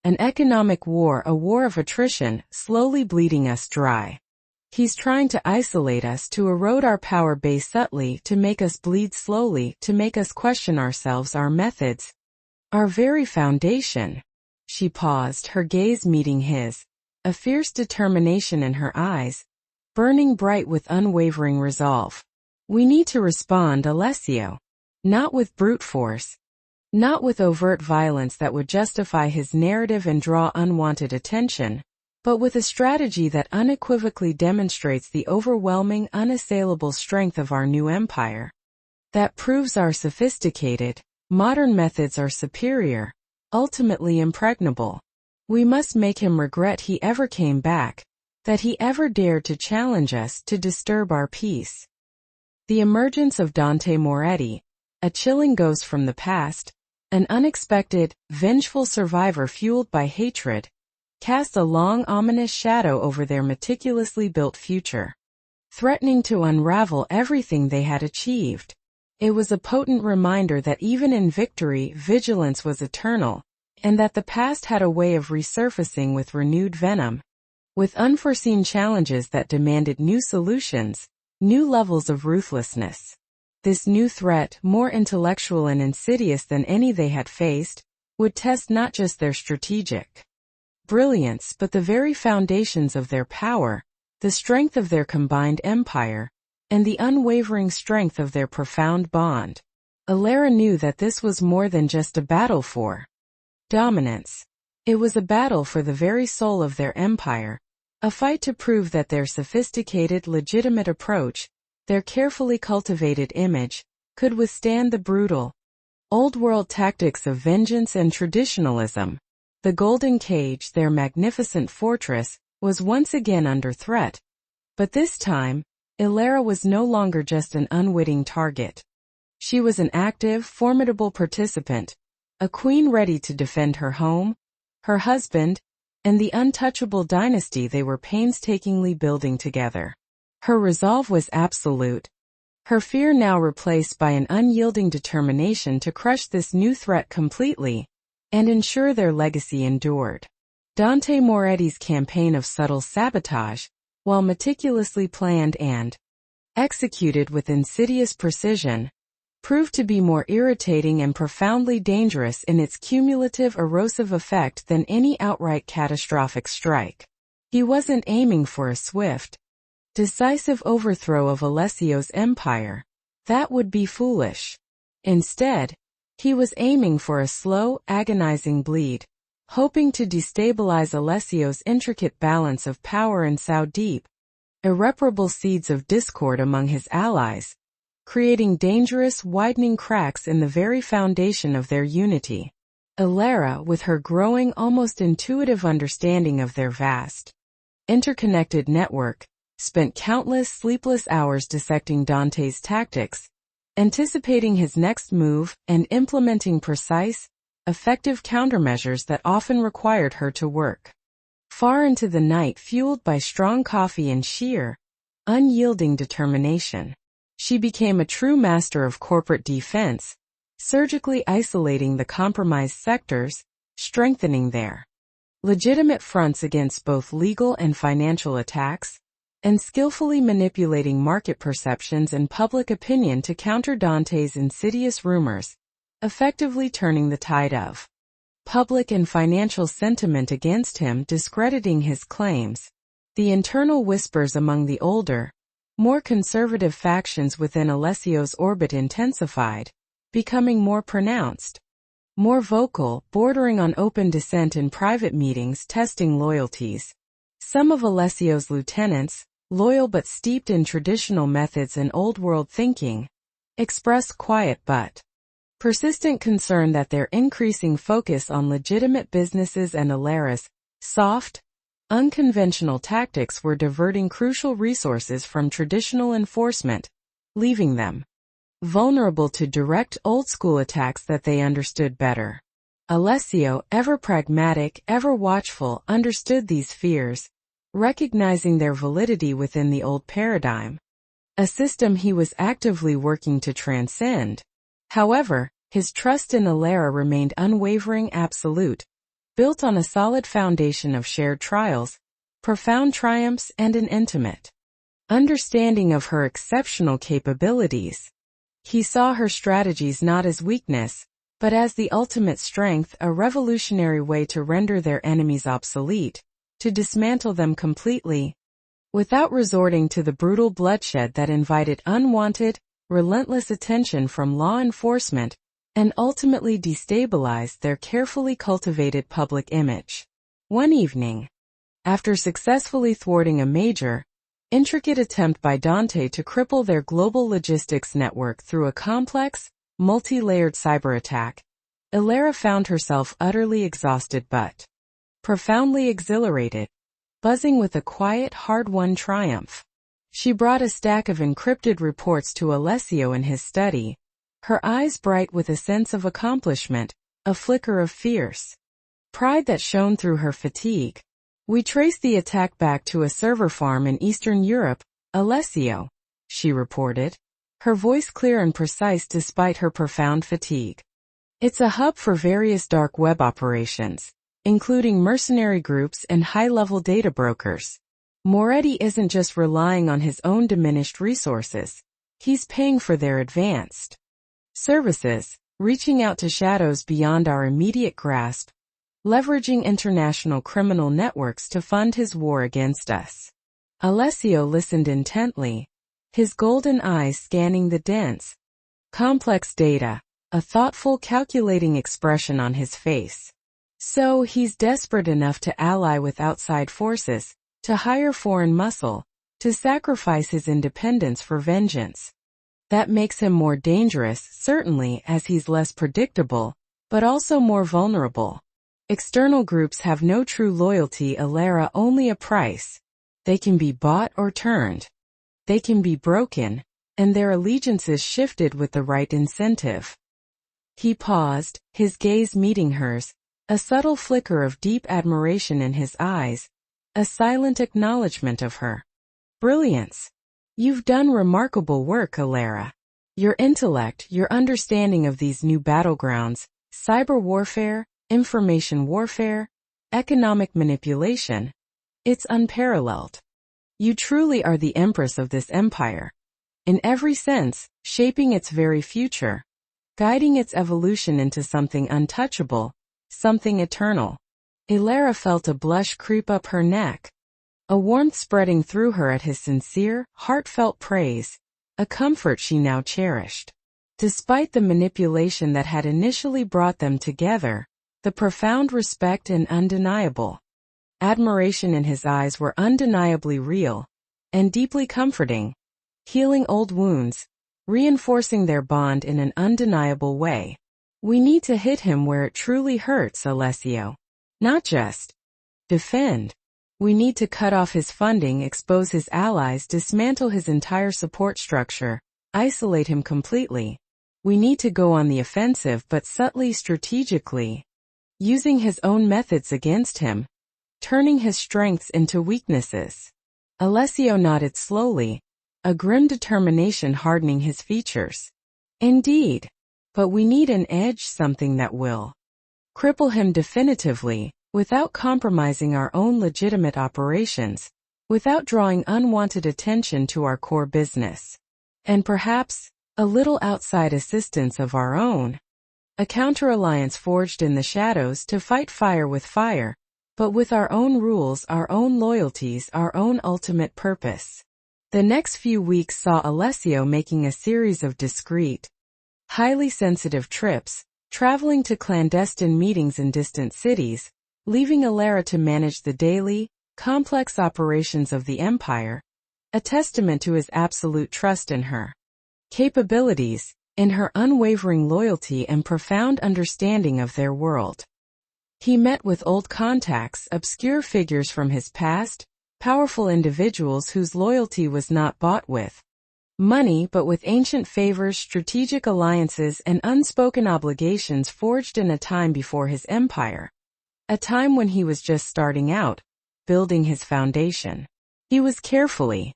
an economic war, a war of attrition, slowly bleeding us dry. He's trying to isolate us, to erode our power base subtly, to make us bleed slowly, to make us question ourselves, our methods, our very foundation. She paused, her gaze meeting his, a fierce determination in her eyes, burning bright with unwavering resolve. We need to respond, Alessio. Not with brute force. Not with overt violence that would justify his narrative and draw unwanted attention, but with a strategy that unequivocally demonstrates the overwhelming, unassailable strength of our new empire. That proves our sophisticated, modern methods are superior, ultimately impregnable. We must make him regret he ever came back, that he ever dared to challenge us, to disturb our peace. The emergence of Dante Moretti, a chilling ghost from the past, an unexpected, vengeful survivor fueled by hatred, cast a long, ominous shadow over their meticulously built future, threatening to unravel everything they had achieved. It was a potent reminder that even in victory, vigilance was eternal, and that the past had a way of resurfacing with renewed venom, with unforeseen challenges that demanded new solutions, new levels of ruthlessness. This new threat, more intellectual and insidious than any they had faced, would test not just their strategic brilliance but the very foundations of their power, the strength of their combined empire, and the unwavering strength of their profound bond. Alara knew that this was more than just a battle for dominance. It was a battle for the very soul of their empire, a fight to prove that their sophisticated, legitimate approach, their carefully cultivated image, could withstand the brutal, old-world tactics of vengeance and traditionalism. The Golden Cage, their magnificent fortress, was once again under threat. But this time, Alara was no longer just an unwitting target. She was an active, formidable participant, a queen ready to defend her home, her husband, and the untouchable dynasty they were painstakingly building together. Her resolve was absolute, her fear now replaced by an unyielding determination to crush this new threat completely and ensure their legacy endured. Dante Moretti's campaign of subtle sabotage, while meticulously planned and executed with insidious precision, proved to be more irritating and profoundly dangerous in its cumulative erosive effect than any outright catastrophic strike. He wasn't aiming for a swift, decisive overthrow of Alessio's empire. That would be foolish. Instead, he was aiming for a slow, agonizing bleed, hoping to destabilize Alessio's intricate balance of power and sow deep, irreparable seeds of discord among his allies, creating dangerous, widening cracks in the very foundation of their unity. Alara, with her growing, almost intuitive understanding of their vast, interconnected network, spent countless sleepless hours dissecting Dante's tactics, anticipating his next move, and implementing precise, effective countermeasures that often required her to work far into the night, fueled by strong coffee and sheer, unyielding determination. She became a true master of corporate defense, surgically isolating the compromised sectors, strengthening their legitimate fronts against both legal and financial attacks, and skillfully manipulating market perceptions and public opinion to counter Dante's insidious rumors, effectively turning the tide of public and financial sentiment against him, discrediting his claims. The internal whispers among the older, more conservative factions within Alessio's orbit intensified, becoming more pronounced, more vocal, bordering on open dissent in private meetings, testing loyalties. Some of Alessio's lieutenants, loyal but steeped in traditional methods and old-world thinking, expressed quiet but persistent concern that their increasing focus on legitimate businesses and Alara's soft, unconventional tactics were diverting crucial resources from traditional enforcement, leaving them vulnerable to direct old-school attacks that they understood better. Alessio, ever pragmatic, ever watchful, understood these fears, recognizing their validity within the old paradigm, a system he was actively working to transcend. However, his trust in Alara remained unwavering, absolute, built on a solid foundation of shared trials, profound triumphs, and an intimate understanding of her exceptional capabilities. He saw her strategies not as weakness, but as the ultimate strength, a revolutionary way to render their enemies obsolete, to dismantle them completely, without resorting to the brutal bloodshed that invited unwanted, relentless attention from law enforcement, and ultimately destabilized their carefully cultivated public image. One evening, after successfully thwarting a major, intricate attempt by Dante to cripple their global logistics network through a complex, multi-layered cyber attack, Alara found herself utterly exhausted but profoundly exhilarated, buzzing with a quiet, hard-won triumph. She brought a stack of encrypted reports to Alessio in his study, her eyes bright with a sense of accomplishment, a flicker of fierce pride that shone through her fatigue. "We traced the attack back to a server farm in Eastern Europe, Alessio," she reported, her voice clear and precise despite her profound fatigue. "It's a hub for various dark web operations, including mercenary groups and high-level data brokers. Moretti isn't just relying on his own diminished resources, he's paying for their advanced services, reaching out to shadows beyond our immediate grasp, leveraging international criminal networks to fund his war against us." Alessio listened intently, his golden eyes scanning the dense, complex data, a thoughtful, calculating expression on his face. "So he's desperate enough to ally with outside forces, to hire foreign muscle, to sacrifice his independence for vengeance. That makes him more dangerous, certainly, as he's less predictable, but also more vulnerable. External groups have no true loyalty, Alara, only a price. They can be bought or turned. They can be broken, and their allegiances shifted with the right incentive." He paused, his gaze meeting hers, a subtle flicker of deep admiration in his eyes, a silent acknowledgement of her brilliance. "You've done remarkable work, Alara. Your intellect, your understanding of these new battlegrounds, cyber warfare, information warfare, economic manipulation, it's unparalleled. You truly are the empress of this empire. In every sense, shaping its very future, guiding its evolution into something untouchable, something eternal." Alara felt a blush creep up her neck, a warmth spreading through her at his sincere, heartfelt praise, a comfort she now cherished. Despite the manipulation that had initially brought them together, the profound respect and undeniable admiration in his eyes were undeniably real and deeply comforting, healing old wounds, reinforcing their bond in an undeniable way. "We need to hit him where it truly hurts, Alessio. Not just defend. We need to cut off his funding, expose his allies, dismantle his entire support structure, isolate him completely. We need to go on the offensive, but subtly, strategically, using his own methods against him, turning his strengths into weaknesses." Alessio nodded slowly, a grim determination hardening his features. "Indeed. But we need an edge, something that will cripple him definitively, without compromising our own legitimate operations, without drawing unwanted attention to our core business. And perhaps, a little outside assistance of our own. A counter-alliance forged in the shadows to fight fire with fire, but with our own rules, our own loyalties, our own ultimate purpose." The next few weeks saw Alessio making a series of discreet, highly sensitive trips, traveling to clandestine meetings in distant cities, leaving Alara to manage the daily, complex operations of the empire, a testament to his absolute trust in her. capabilities, in her unwavering loyalty and profound understanding of their world. He met with old contacts, obscure figures from his past, powerful individuals whose loyalty was not bought with money but with ancient favors, strategic alliances, and unspoken obligations forged in a time before his empire. A time when he was just starting out, building his foundation. He was carefully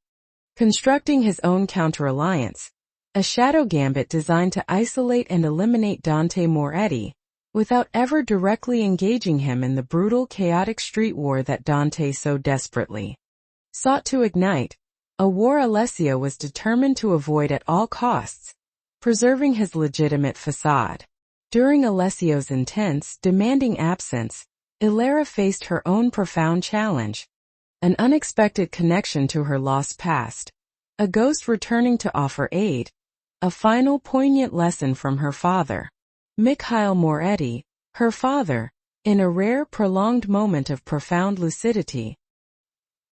constructing his own counter-alliance, a shadow gambit designed to isolate and eliminate Dante Moretti, without ever directly engaging him in the brutal, chaotic street war that Dante so desperately sought to ignite, a war Alessio was determined to avoid at all costs, preserving his legitimate facade. During Alessio's intense, demanding absence, Ilera faced her own profound challenge, an unexpected connection to her lost past, a ghost returning to offer aid, a final poignant lesson from her father, Mikhail Moretti, her father, in a rare, prolonged moment of profound lucidity.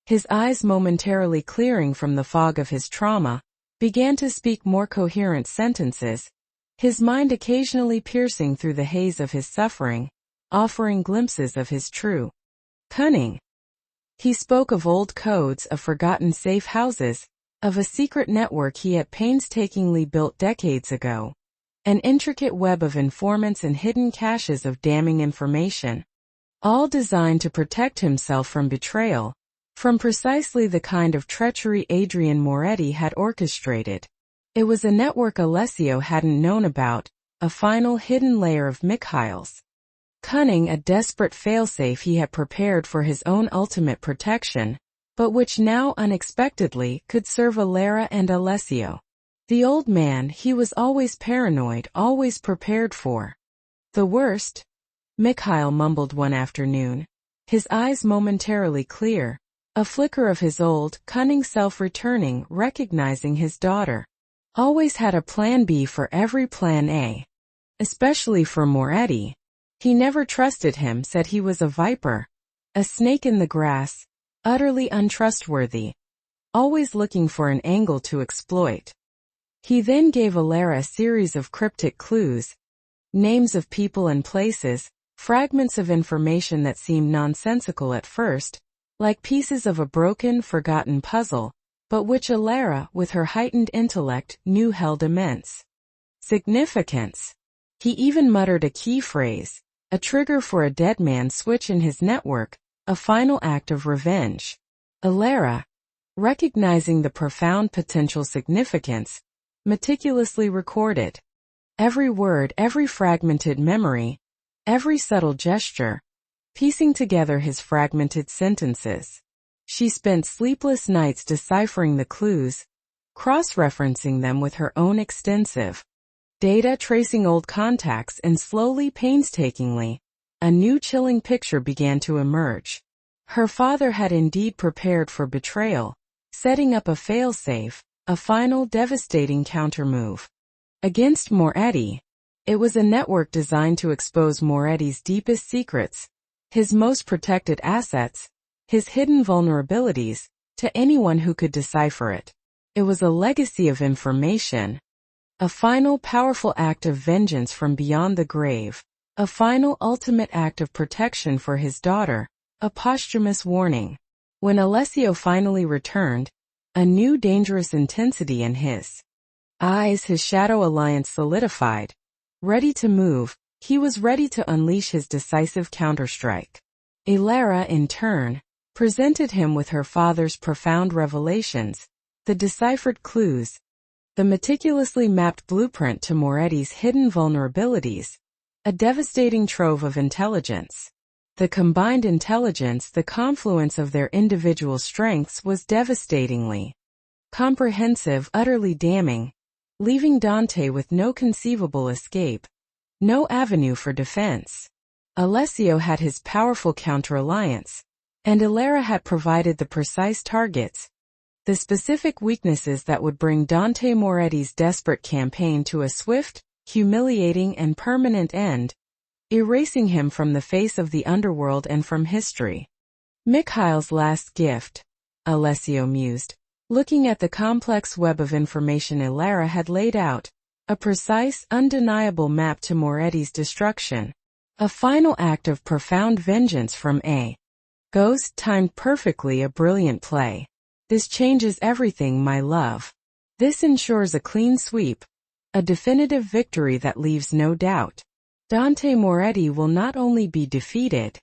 His eyes momentarily clearing from the fog of his trauma, began to speak more coherent sentences, his mind occasionally piercing through the haze of his suffering, offering glimpses of his true cunning. He spoke of old codes, of forgotten safe houses, of a secret network he had painstakingly built decades ago, an intricate web of informants and hidden caches of damning information, all designed to protect himself from betrayal, from precisely the kind of treachery Adrian Moretti had orchestrated. It was a network Alessio hadn't known about, a final hidden layer of Mikhail's cunning, a desperate failsafe he had prepared for his own ultimate protection, but which now unexpectedly could serve Ilera and Alessio. The old man, he was always paranoid, always prepared for the worst, Mikhail mumbled one afternoon, his eyes momentarily clear, a flicker of his old, cunning self returning, recognizing his daughter always had a plan B for every plan A. Especially for Moretti. He never trusted him, said he was a viper, a snake in the grass, utterly untrustworthy, always looking for an angle to exploit. He then gave Ilera a series of cryptic clues, names of people and places, fragments of information that seemed nonsensical at first, like pieces of a broken, forgotten puzzle, but which Ilera, with her heightened intellect, knew held immense significance. He even muttered a key phrase, a trigger for a dead man switch in his network, a final act of revenge. Ilera, recognizing the profound potential significance, meticulously recorded every word, every fragmented memory, every subtle gesture, piecing together his fragmented sentences. She spent sleepless nights deciphering the clues, cross-referencing them with her own extensive data, tracing old contacts, and slowly, painstakingly, a new chilling picture began to emerge. Her father had indeed prepared for betrayal, setting up a failsafe, a final devastating countermove against Moretti. It was a network designed to expose Moretti's deepest secrets, his most protected assets, his hidden vulnerabilities, to anyone who could decipher it. It was a legacy of information, a final powerful act of vengeance from beyond the grave, a final ultimate act of protection for his daughter, a posthumous warning. When Alessio finally returned, a new dangerous intensity in his eyes, his shadow alliance solidified. Ready to move, he was ready to unleash his decisive counterstrike. Ilera, in turn, presented him with her father's profound revelations, the deciphered clues, the meticulously mapped blueprint to Moretti's hidden vulnerabilities, a devastating trove of intelligence. The combined intelligence, the confluence of their individual strengths, was devastatingly comprehensive, utterly damning, leaving Dante with no conceivable escape, no avenue for defense. Alessio had his powerful counter-alliance, and Ilera had provided the precise targets, the specific weaknesses that would bring Dante Moretti's desperate campaign to a swift, humiliating, and permanent end, erasing him from the face of the underworld and from history. Mikhail's last gift, Alessio mused, Looking at the complex web of information Ilara had laid out, a precise, undeniable map to Moretti's destruction. A final act of profound vengeance from a ghost, timed perfectly, a brilliant play. This changes everything, my love. This ensures a clean sweep, a definitive victory that leaves no doubt. Dante Moretti will not only be defeated,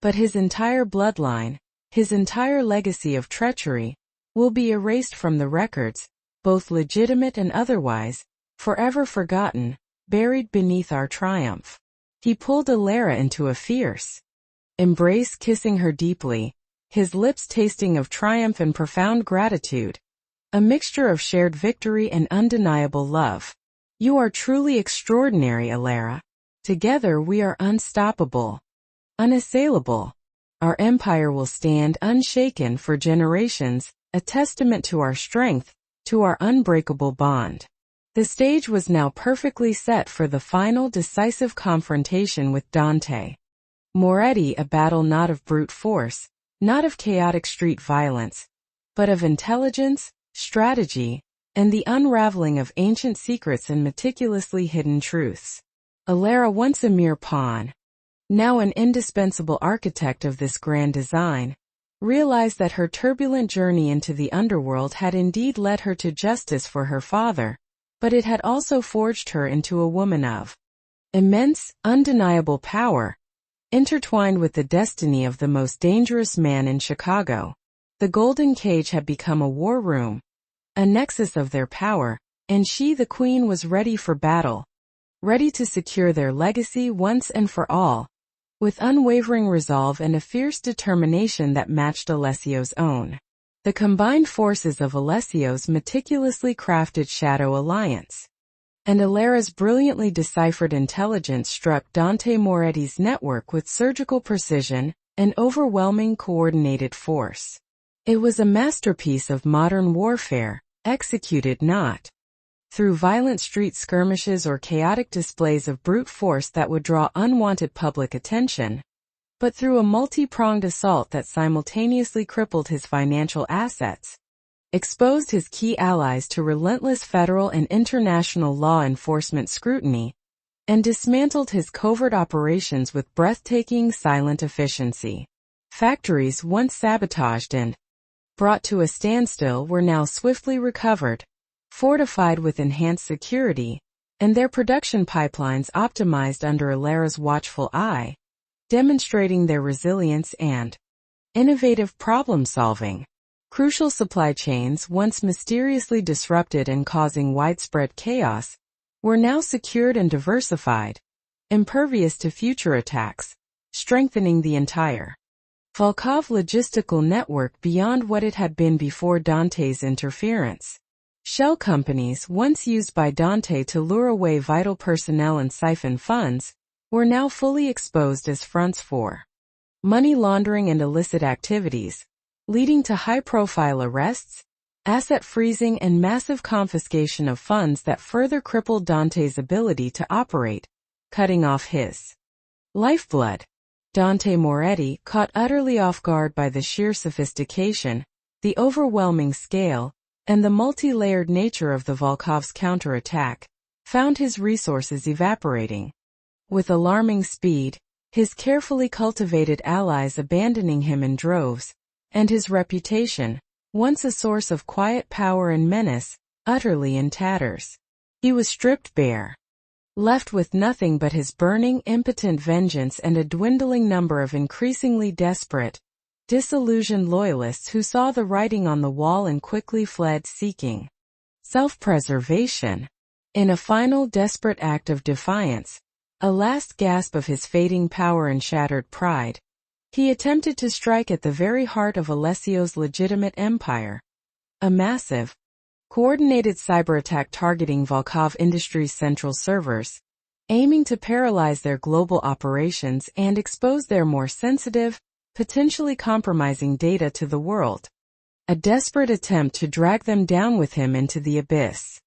but his entire bloodline, his entire legacy of treachery, will be erased from the records, both legitimate and otherwise, forever forgotten, buried beneath our triumph. He pulled Ilara into a fierce embrace, kissing her deeply, his lips tasting of triumph and profound gratitude, a mixture of shared victory and undeniable love. You are truly extraordinary, Ilara. Together we are unstoppable, unassailable. Our empire will stand unshaken for generations, a testament to our strength, to our unbreakable bond. The stage was now perfectly set for the final decisive confrontation with Dante Moretti, a battle not of brute force, not of chaotic street violence, but of intelligence, strategy, and the unraveling of ancient secrets and meticulously hidden truths. Ilara, once a mere pawn, now an indispensable architect of this grand design, realized that her turbulent journey into the underworld had indeed led her to justice for her father, but it had also forged her into a woman of immense, undeniable power, intertwined with the destiny of the most dangerous man in Chicago. The Golden Cage had become a war room, a nexus of their power, and she, the queen, was ready for battle, ready to secure their legacy once and for all, with unwavering resolve and a fierce determination that matched Alessio's own. The combined forces of Alessio's meticulously crafted shadow alliance and Ilara's brilliantly deciphered intelligence struck Dante Moretti's network with surgical precision and overwhelming coordinated force. It was a masterpiece of modern warfare, executed not through violent street skirmishes or chaotic displays of brute force that would draw unwanted public attention, but through a multi-pronged assault that simultaneously crippled his financial assets, exposed his key allies to relentless federal and international law enforcement scrutiny, and dismantled his covert operations with breathtaking silent efficiency. Factories once sabotaged and brought to a standstill were now swiftly recovered, fortified with enhanced security, and their production pipelines optimized under Ilara's watchful eye, demonstrating their resilience and innovative problem-solving. Crucial supply chains, once mysteriously disrupted and causing widespread chaos, were now secured and diversified, impervious to future attacks, strengthening the entire Volkov logistical network beyond what it had been before Dante's interference. Shell companies, once used by Dante to lure away vital personnel and siphon funds, were now fully exposed as fronts for money laundering and illicit activities, leading to high-profile arrests, asset freezing, and massive confiscation of funds that further crippled Dante's ability to operate, cutting off his lifeblood. Dante Moretti, caught utterly off guard by the sheer sophistication, the overwhelming scale, and the multi-layered nature of the Volkov's counterattack, found his resources evaporating. With alarming speed, his carefully cultivated allies abandoning him in droves, and his reputation, once a source of quiet power and menace, utterly in tatters. He was stripped bare, left with nothing but his burning, impotent vengeance and a dwindling number of increasingly desperate, disillusioned loyalists who saw the writing on the wall and quickly fled seeking self-preservation. In a final desperate act of defiance, a last gasp of his fading power and shattered pride, he attempted to strike at the very heart of Alessio's legitimate empire. A massive, coordinated cyber attack targeting Volkov Industries' central servers, aiming to paralyze their global operations and expose their more sensitive, potentially compromising data to the world. A desperate attempt to drag them down with him into the abyss.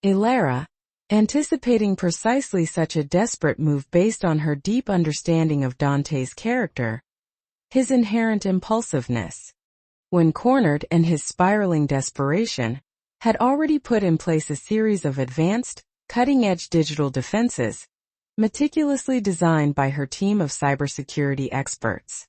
Ilara, anticipating precisely such a desperate move based on her deep understanding of Dante's character, his inherent impulsiveness, when cornered and his spiraling desperation, had already put in place a series of advanced, cutting-edge digital defenses, meticulously designed by her team of cybersecurity experts.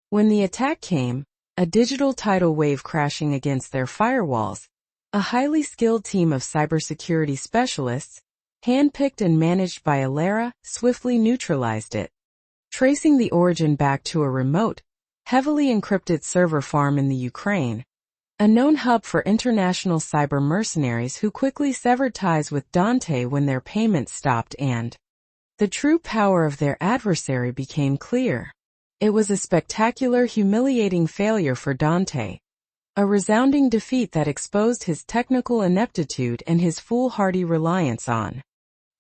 When the attack came, a digital tidal wave crashing against their firewalls, a highly skilled team of cybersecurity specialists, handpicked and managed by Alara, swiftly neutralized it. Tracing the origin back to a remote, heavily encrypted server farm in the Ukraine, a known hub for international cyber mercenaries who quickly severed ties with Dante when their payments stopped, and the true power of their adversary became clear. It was a spectacular, humiliating failure for Dante, a resounding defeat that exposed his technical ineptitude and his foolhardy reliance on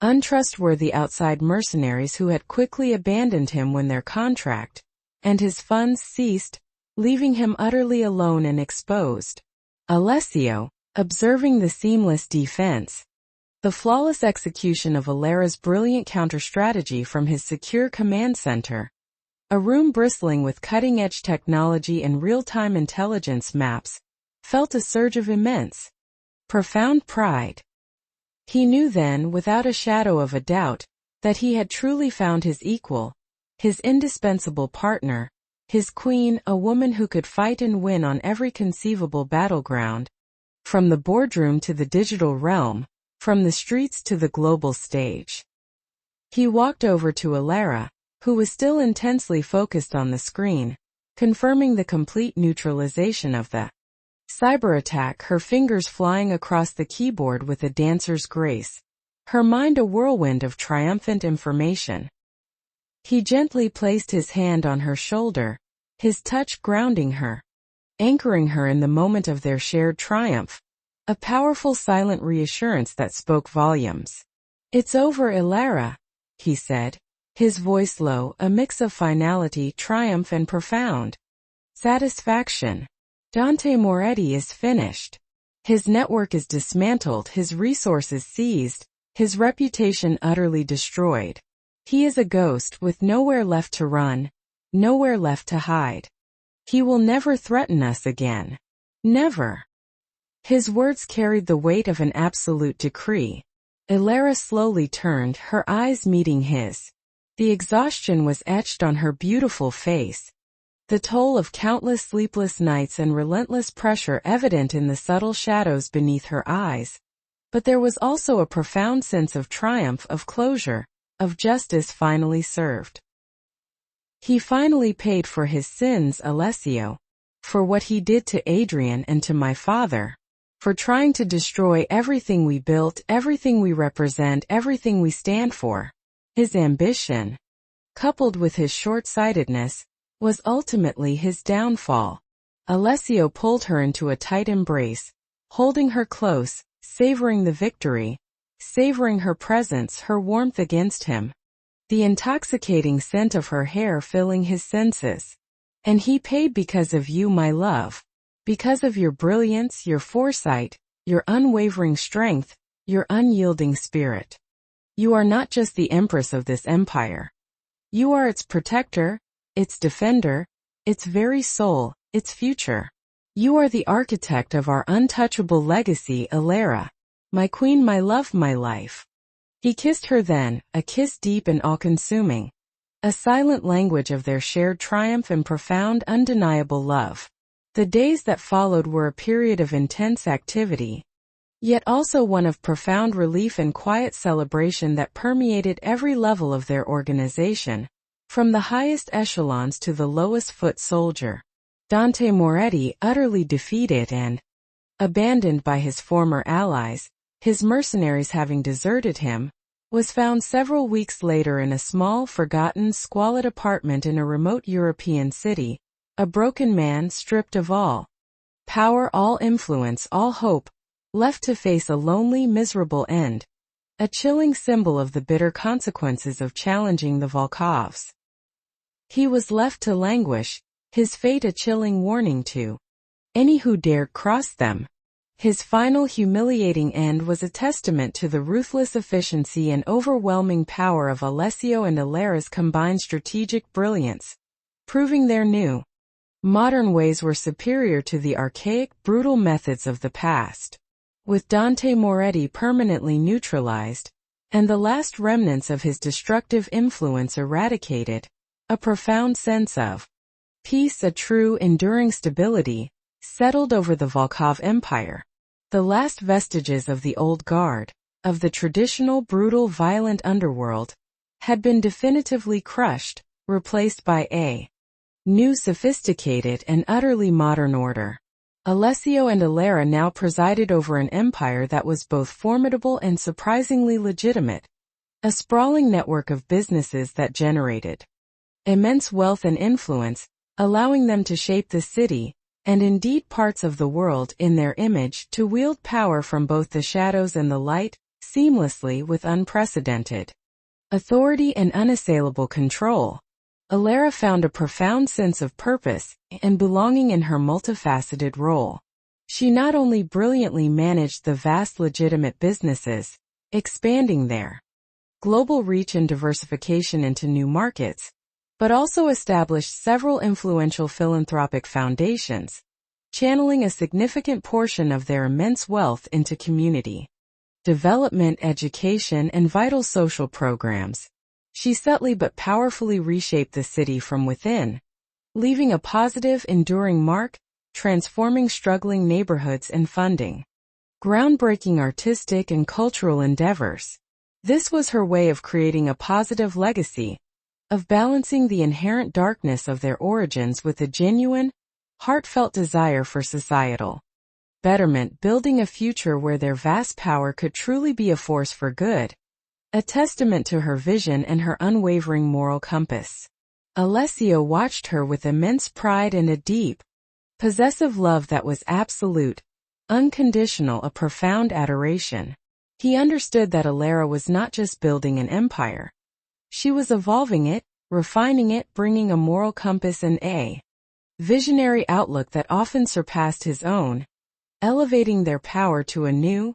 untrustworthy outside mercenaries who had quickly abandoned him when their contract and his funds ceased, leaving him utterly alone and exposed. Alessio, observing the seamless defense, the flawless execution of Alara's brilliant counter-strategy from his secure command center, a room bristling with cutting-edge technology and real-time intelligence maps, felt a surge of immense, profound pride. He knew then, without a shadow of a doubt, that he had truly found his equal, his indispensable partner, his queen, a woman who could fight and win on every conceivable battleground, from the boardroom to the digital realm, from the streets to the global stage. He walked over to Alara, who was still intensely focused on the screen, confirming the complete neutralization of the cyber attack, her fingers flying across the keyboard with a dancer's grace, her mind a whirlwind of triumphant information. He gently placed his hand on her shoulder, his touch grounding her, anchoring her in the moment of their shared triumph, a powerful silent reassurance that spoke volumes. "It's over, Alara," he said, his voice low, a mix of finality, triumph and profound satisfaction. "Dante Moretti is finished. His network is dismantled, his resources seized, his reputation utterly destroyed. He is a ghost with nowhere left to run, nowhere left to hide. He will never threaten us again. Never." His words carried the weight of an absolute decree. Alara slowly turned, her eyes meeting his. The exhaustion was etched on her beautiful face, the toll of countless sleepless nights and relentless pressure evident in the subtle shadows beneath her eyes. But there was also a profound sense of triumph, of closure, of justice finally served. He finally paid for his sins, Alessio, for what he did to Adrian and to my father, for trying to destroy everything we built, everything we represent, everything we stand for. His ambition, coupled with his short-sightedness, was ultimately his downfall. Alessio pulled her into a tight embrace, holding her close, savoring the victory, savoring her presence, her warmth against him, the intoxicating scent of her hair filling his senses. "And he paid because of you, my love, because of your brilliance, your foresight, your unwavering strength, your unyielding spirit. You are not just the empress of this empire. You are its protector, its defender, its very soul, its future. You are the architect of our untouchable legacy, Alara, my queen, my love, my life." He kissed her then, a kiss deep and all-consuming, a silent language of their shared triumph and profound, undeniable love. The days that followed were a period of intense activity, yet also one of profound relief and quiet celebration that permeated every level of their organization, from the highest echelons to the lowest foot soldier. Dante Moretti, utterly defeated and abandoned by his former allies, his mercenaries having deserted him, was found several weeks later in a small, forgotten, squalid apartment in a remote European city, a broken man stripped of all power, all influence, all hope, left to face a lonely, miserable end, a chilling symbol of the bitter consequences of challenging the Volkovs. He was left to languish, his fate a chilling warning to any who dared cross them. His final humiliating end was a testament to the ruthless efficiency and overwhelming power of Alessio and Alara's combined strategic brilliance, proving their new Modern ways were superior to the archaic, brutal methods of the past. With Dante Moretti permanently neutralized, and the last remnants of his destructive influence eradicated, a profound sense of peace, a true, enduring stability, settled over the Volkov Empire. The last vestiges of the old guard, of the traditional, brutal, violent underworld, had been definitively crushed, replaced by a new, sophisticated, and utterly modern order. Alessio and Ilera now presided over an empire that was both formidable and surprisingly legitimate, a sprawling network of businesses that generated immense wealth and influence, allowing them to shape the city, and indeed parts of the world in their image, to wield power from both the shadows and the light, seamlessly with unprecedented authority and unassailable control. Ilera found a profound sense of purpose and belonging in her multifaceted role. She not only brilliantly managed the vast legitimate businesses, expanding their global reach and diversification into new markets, but also established several influential philanthropic foundations, channeling a significant portion of their immense wealth into community development, education, and vital social programs. She subtly but powerfully reshaped the city from within, leaving a positive, enduring mark, transforming struggling neighborhoods and funding groundbreaking artistic and cultural endeavors. This was her way of creating a positive legacy, of balancing the inherent darkness of their origins with a genuine, heartfelt desire for societal betterment, building a future where their vast power could truly be a force for good, a testament to her vision and her unwavering moral compass. Alessio watched her with immense pride and a deep, possessive love that was absolute, unconditional, a profound adoration. He understood that Ilera was not just building an empire. She was evolving it, refining it, bringing a moral compass and a visionary outlook that often surpassed his own, elevating their power to a new,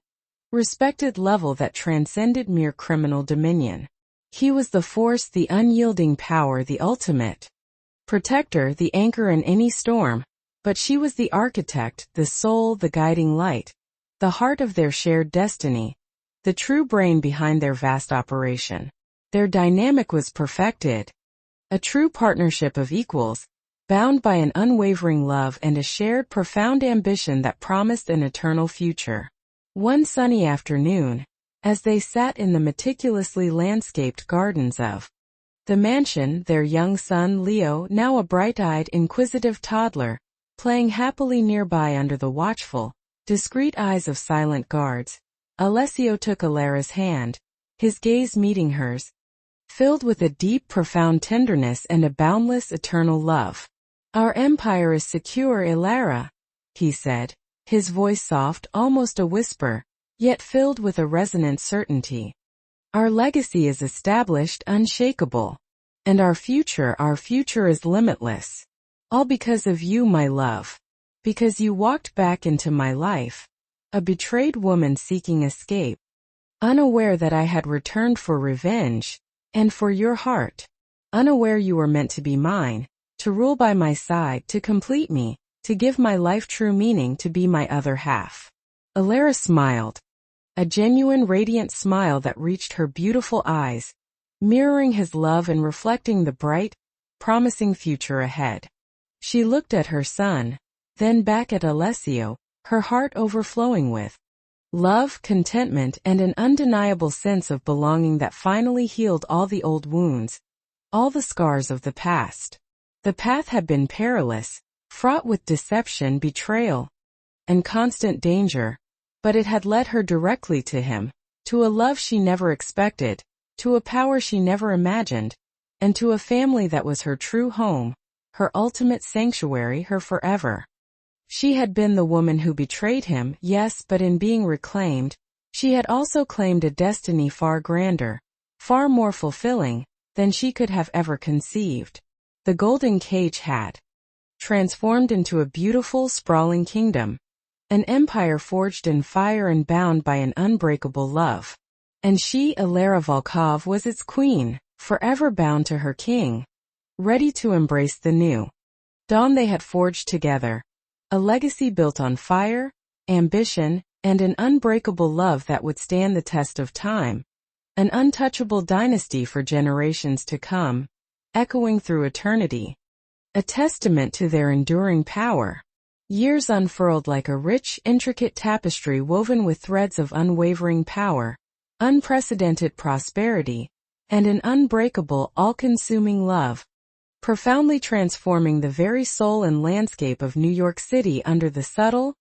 respected level that transcended mere criminal dominion. He was the force, the unyielding power, the ultimate protector, the anchor in any storm, but she was the architect, the soul, the guiding light, the heart of their shared destiny, the true brain behind their vast operation. Their dynamic was perfected, a true partnership of equals, bound by an unwavering love and a shared profound ambition that promised an eternal future. One sunny afternoon, as they sat in the meticulously landscaped gardens of the mansion, their young son Leo, now a bright-eyed, inquisitive toddler, playing happily nearby under the watchful, discreet eyes of silent guards, Alessio took Ilera's hand, his gaze meeting hers, filled with a deep, profound tenderness and a boundless, eternal love. "Our empire is secure, Ilera," he said, his voice soft, almost a whisper, yet filled with a resonant certainty. "Our legacy is established, unshakable. And our future is limitless. All because of you, my love. Because you walked back into my life, a betrayed woman seeking escape, unaware that I had returned for revenge, and for your heart, unaware you were meant to be mine, to rule by my side, to complete me, to give my life true meaning, to be my other half." Ilera smiled, a genuine radiant smile that reached her beautiful eyes, mirroring his love and reflecting the bright, promising future ahead. She looked at her son, then back at Alessio, her heart overflowing with love, contentment, and an undeniable sense of belonging that finally healed all the old wounds, all the scars of the past. The path had been perilous, fraught with deception, betrayal, and constant danger, but it had led her directly to him, to a love she never expected, to a power she never imagined, and to a family that was her true home, her ultimate sanctuary, her forever. She had been the woman who betrayed him, yes, but in being reclaimed, she had also claimed a destiny far grander, far more fulfilling, than she could have ever conceived. The golden cage had transformed into a beautiful, sprawling kingdom, an empire forged in fire and bound by an unbreakable love. And she, Ilera Volkov, was its queen, forever bound to her king, ready to embrace the new. Dawn they had forged together. A legacy built on fire, ambition, and an unbreakable love that would stand the test of time. An untouchable dynasty for generations to come, echoing through eternity. A testament to their enduring power. Years unfurled like a rich, intricate tapestry woven with threads of unwavering power, unprecedented prosperity, and an unbreakable, all-consuming love, profoundly transforming the very soul and landscape of New York City under the subtle,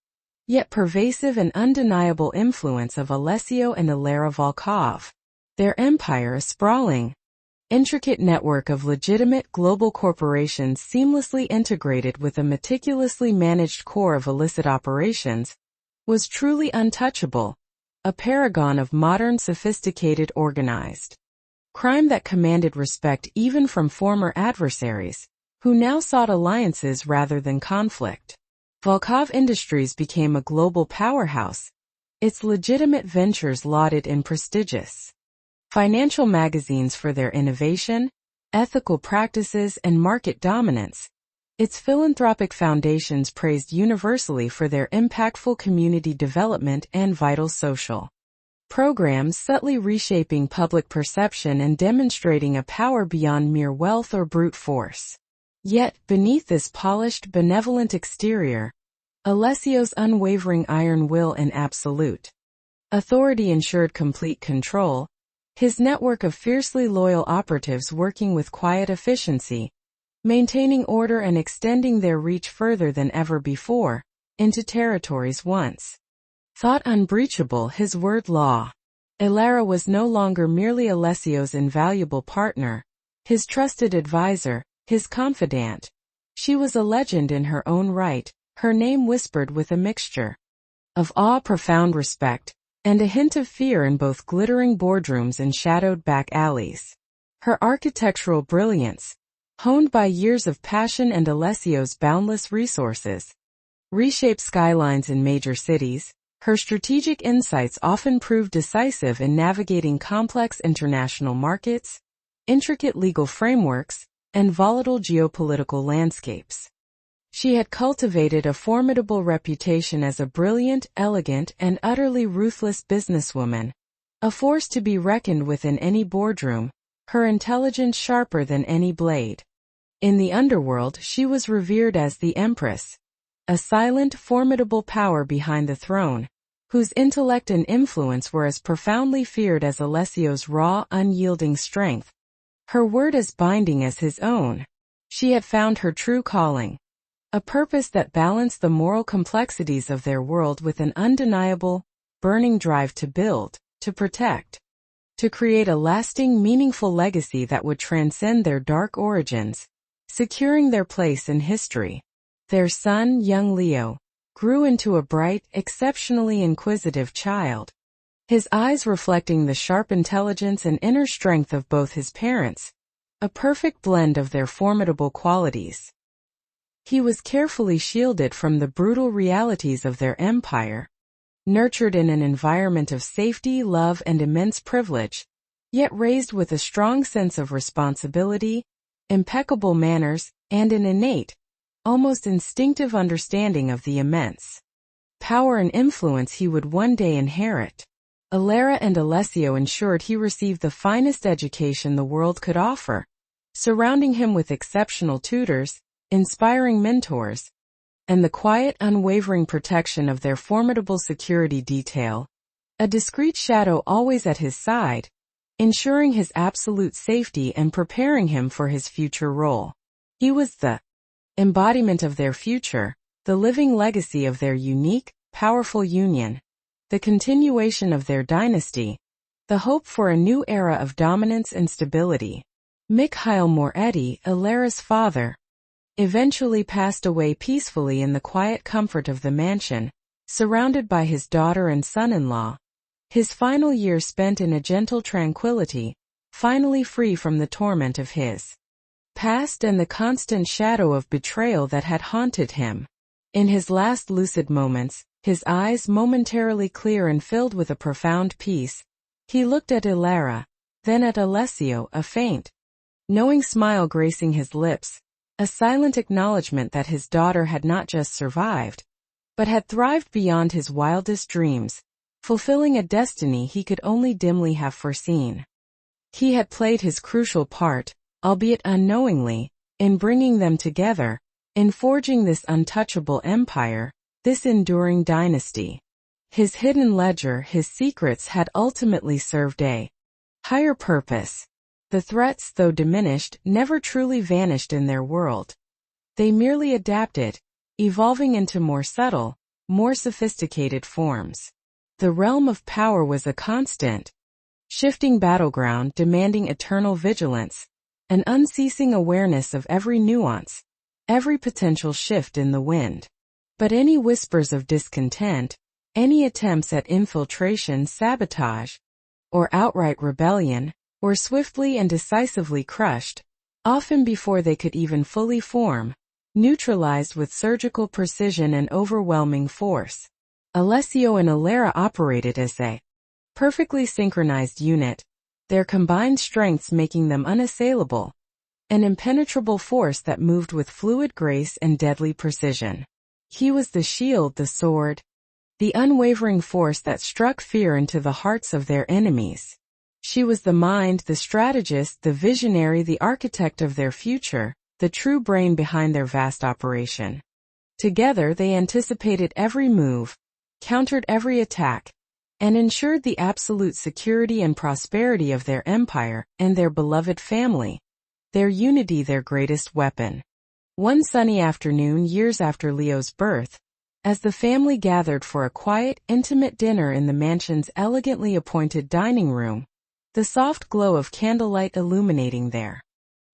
yet pervasive and undeniable influence of Alessio and Ilera Volkov. Their empire, a sprawling, intricate network of legitimate global corporations seamlessly integrated with a meticulously managed core of illicit operations, was truly untouchable, a paragon of modern sophisticated organized crime that commanded respect even from former adversaries, who now sought alliances rather than conflict. Volkov Industries became a global powerhouse, its legitimate ventures lauded in prestigious financial magazines for their innovation, ethical practices, and market dominance. Its philanthropic foundations praised universally for their impactful community development and vital social programs, subtly reshaping public perception and demonstrating a power beyond mere wealth or brute force. Yet, beneath this polished, benevolent exterior, Alessio's unwavering iron will and absolute authority ensured complete control, his network of fiercely loyal operatives working with quiet efficiency, maintaining order and extending their reach further than ever before, into territories once thought unbreachable. His word law. Ilera was no longer merely Alessio's invaluable partner, his trusted advisor, his confidant. She was a legend in her own right, her name whispered with a mixture of awe, profound respect, and a hint of fear in both glittering boardrooms and shadowed back alleys. Her architectural brilliance, honed by years of passion and Alessio's boundless resources, reshaped skylines in major cities. Her strategic insights often proved decisive in navigating complex international markets, intricate legal frameworks, and volatile geopolitical landscapes. She had cultivated a formidable reputation as a brilliant, elegant, and utterly ruthless businesswoman, a force to be reckoned with in any boardroom, her intelligence sharper than any blade. In the underworld, she was revered as the Empress, a silent, formidable power behind the throne, whose intellect and influence were as profoundly feared as Alessio's raw, unyielding strength, her word as binding as his own. She had found her true calling, a purpose that balanced the moral complexities of their world with an undeniable, burning drive to build, to protect, to create a lasting, meaningful legacy that would transcend their dark origins, securing their place in history. Their son, young Leo, grew into a bright, exceptionally inquisitive child, his eyes reflecting the sharp intelligence and inner strength of both his parents, a perfect blend of their formidable qualities. He was carefully shielded from the brutal realities of their empire, nurtured in an environment of safety, love, and immense privilege, yet raised with a strong sense of responsibility, impeccable manners, and an innate, almost instinctive understanding of the immense power and influence he would one day inherit. Ilera and Alessio ensured he received the finest education the world could offer, surrounding him with exceptional tutors, inspiring mentors, and the quiet, unwavering protection of their formidable security detail, a discreet shadow always at his side, ensuring his absolute safety and preparing him for his future role. He was the embodiment of their future, the living legacy of their unique, powerful union, the continuation of their dynasty, the hope for a new era of dominance and stability. Mikhail Moretti, Ilera's father, eventually passed away peacefully in the quiet comfort of the mansion, surrounded by his daughter and son-in-law, his final years spent in a gentle tranquility, finally free from the torment of his past and the constant shadow of betrayal that had haunted him. In his last lucid moments, his eyes momentarily clear and filled with a profound peace, he looked at Ilera, then at Alessio, a faint, knowing smile gracing his lips, a silent acknowledgement that his daughter had not just survived, but had thrived beyond his wildest dreams, fulfilling a destiny he could only dimly have foreseen. He had played his crucial part, albeit unknowingly, in bringing them together, in forging this untouchable empire, this enduring dynasty. His hidden ledger, his secrets had ultimately served a higher purpose. The threats, though diminished, never truly vanished in their world. They merely adapted, evolving into more subtle, more sophisticated forms. The realm of power was a constant, shifting battleground demanding eternal vigilance, an unceasing awareness of every nuance, every potential shift in the wind. But any whispers of discontent, any attempts at infiltration, sabotage, or outright rebellion, were swiftly and decisively crushed, often before they could even fully form, neutralized with surgical precision and overwhelming force. Alessio and Ilera operated as a perfectly synchronized unit, their combined strengths making them unassailable, an impenetrable force that moved with fluid grace and deadly precision. He was the shield, the sword, the unwavering force that struck fear into the hearts of their enemies. She was the mind, the strategist, the visionary, the architect of their future, the true brain behind their vast operation. Together they anticipated every move, countered every attack, and ensured the absolute security and prosperity of their empire and their beloved family, their unity their greatest weapon. One sunny afternoon years after Leo's birth, as the family gathered for a quiet, intimate dinner in the mansion's elegantly appointed dining room, the soft glow of candlelight illuminating their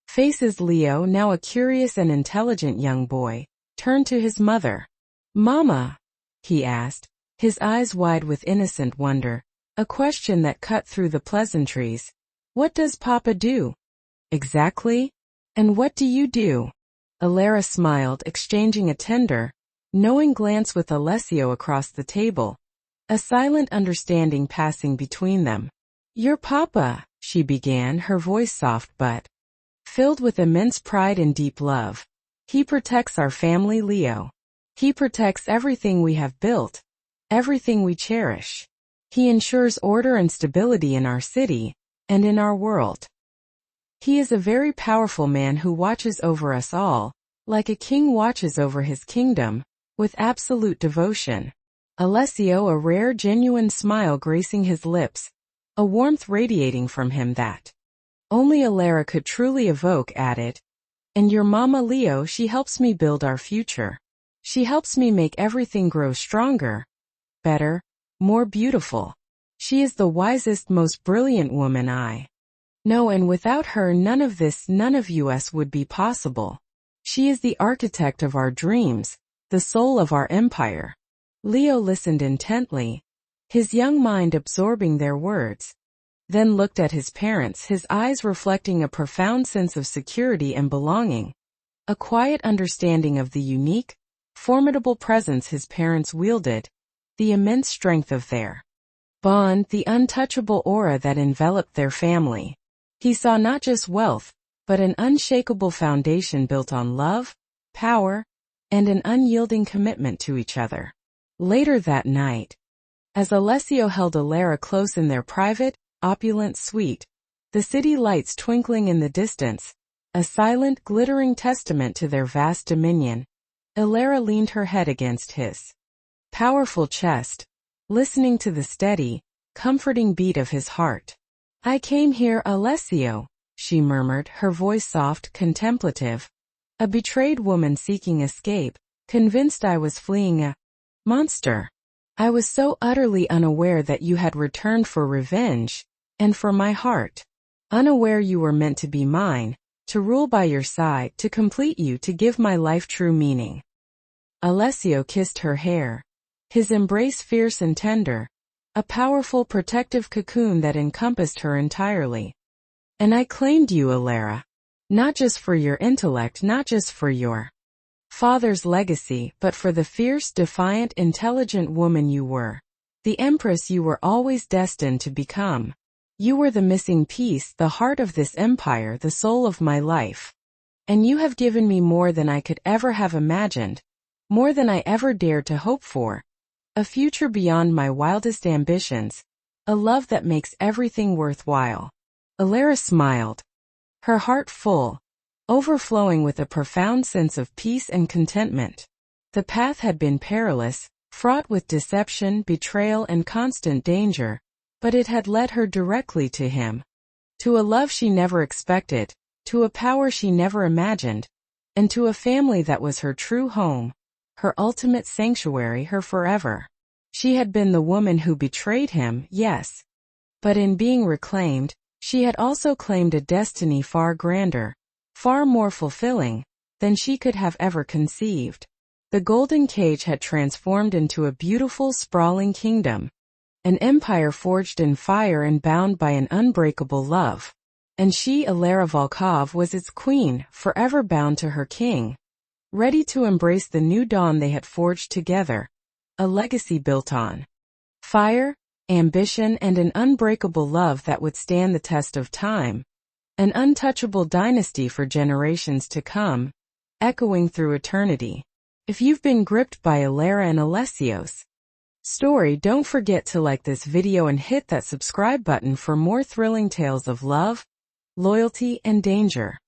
faces, Leo, now a curious and intelligent young boy, turned to his mother. "Mama," he asked, his eyes wide with innocent wonder, a question that cut through the pleasantries. "What does Papa do?" "Exactly? And what do you do?" Ilera smiled, exchanging a tender, knowing glance with Alessio across the table, a silent understanding passing between them. "Your Papa," she began, her voice soft but filled with immense pride and deep love. "He protects our family, Leo. He protects everything we have built, everything we cherish. He ensures order and stability in our city, and in our world. He is a very powerful man who watches over us all, like a king watches over his kingdom, with absolute devotion." Alessio, a rare, genuine smile gracing his lips, a warmth radiating from him that only Ilera could truly evoke, added, "And your mama, Leo, she helps me build our future. She helps me make everything grow stronger, better, more beautiful. She is the wisest, most brilliant woman I know, and without her none of this, none of us would be possible. She is the architect of our dreams, the soul of our empire." Leo listened intently, his young mind absorbing their words, then looked at his parents, his eyes reflecting a profound sense of security and belonging, a quiet understanding of the unique, formidable presence his parents wielded, the immense strength of their bond, the untouchable aura that enveloped their family. He saw not just wealth, but an unshakable foundation built on love, power, and an unyielding commitment to each other. Later that night, as Alessio held Ilera close in their private, opulent suite, the city lights twinkling in the distance, a silent, glittering testament to their vast dominion, Ilera leaned her head against his powerful chest, listening to the steady, comforting beat of his heart. "I came here, Alessio," she murmured, her voice soft, contemplative, a betrayed woman seeking escape, convinced I was fleeing a monster. I was so utterly unaware that you had returned for revenge, and for my heart. Unaware you were meant to be mine, to rule by your side, to complete you, to give my life true meaning." Alessio kissed her hair, his embrace fierce and tender, a powerful protective cocoon that encompassed her entirely. "And I claimed you, Ilera. Not just for your intellect, not just for your father's legacy, but for the fierce, defiant, intelligent woman you were. The empress you were always destined to become. You were the missing piece, the heart of this empire, the soul of my life." And you have given me more than I could ever have imagined, more than I ever dared to hope for. A future beyond my wildest ambitions, a love that makes everything worthwhile. Alara smiled, her heart full, overflowing with a profound sense of peace and contentment. The path had been perilous, fraught with deception, betrayal, and constant danger, but it had led her directly to him. To a love she never expected, to a power she never imagined, and to a family that was her true home, her ultimate sanctuary, her forever. She had been the woman who betrayed him, yes. But in being reclaimed, she had also claimed a destiny far grander, far more fulfilling, than she could have ever conceived. The golden cage had transformed into a beautiful, sprawling kingdom, an empire forged in fire and bound by an unbreakable love. And she, Alara Volkov, was its queen, forever bound to her king, ready to embrace the new dawn they had forged together, a legacy built on fire, ambition, and an unbreakable love that would stand the test of time, an untouchable dynasty for generations to come, echoing through eternity. If you've been gripped by Alara and Alessios' story, don't forget to like this video and hit that subscribe button for more thrilling tales of love, loyalty, and danger.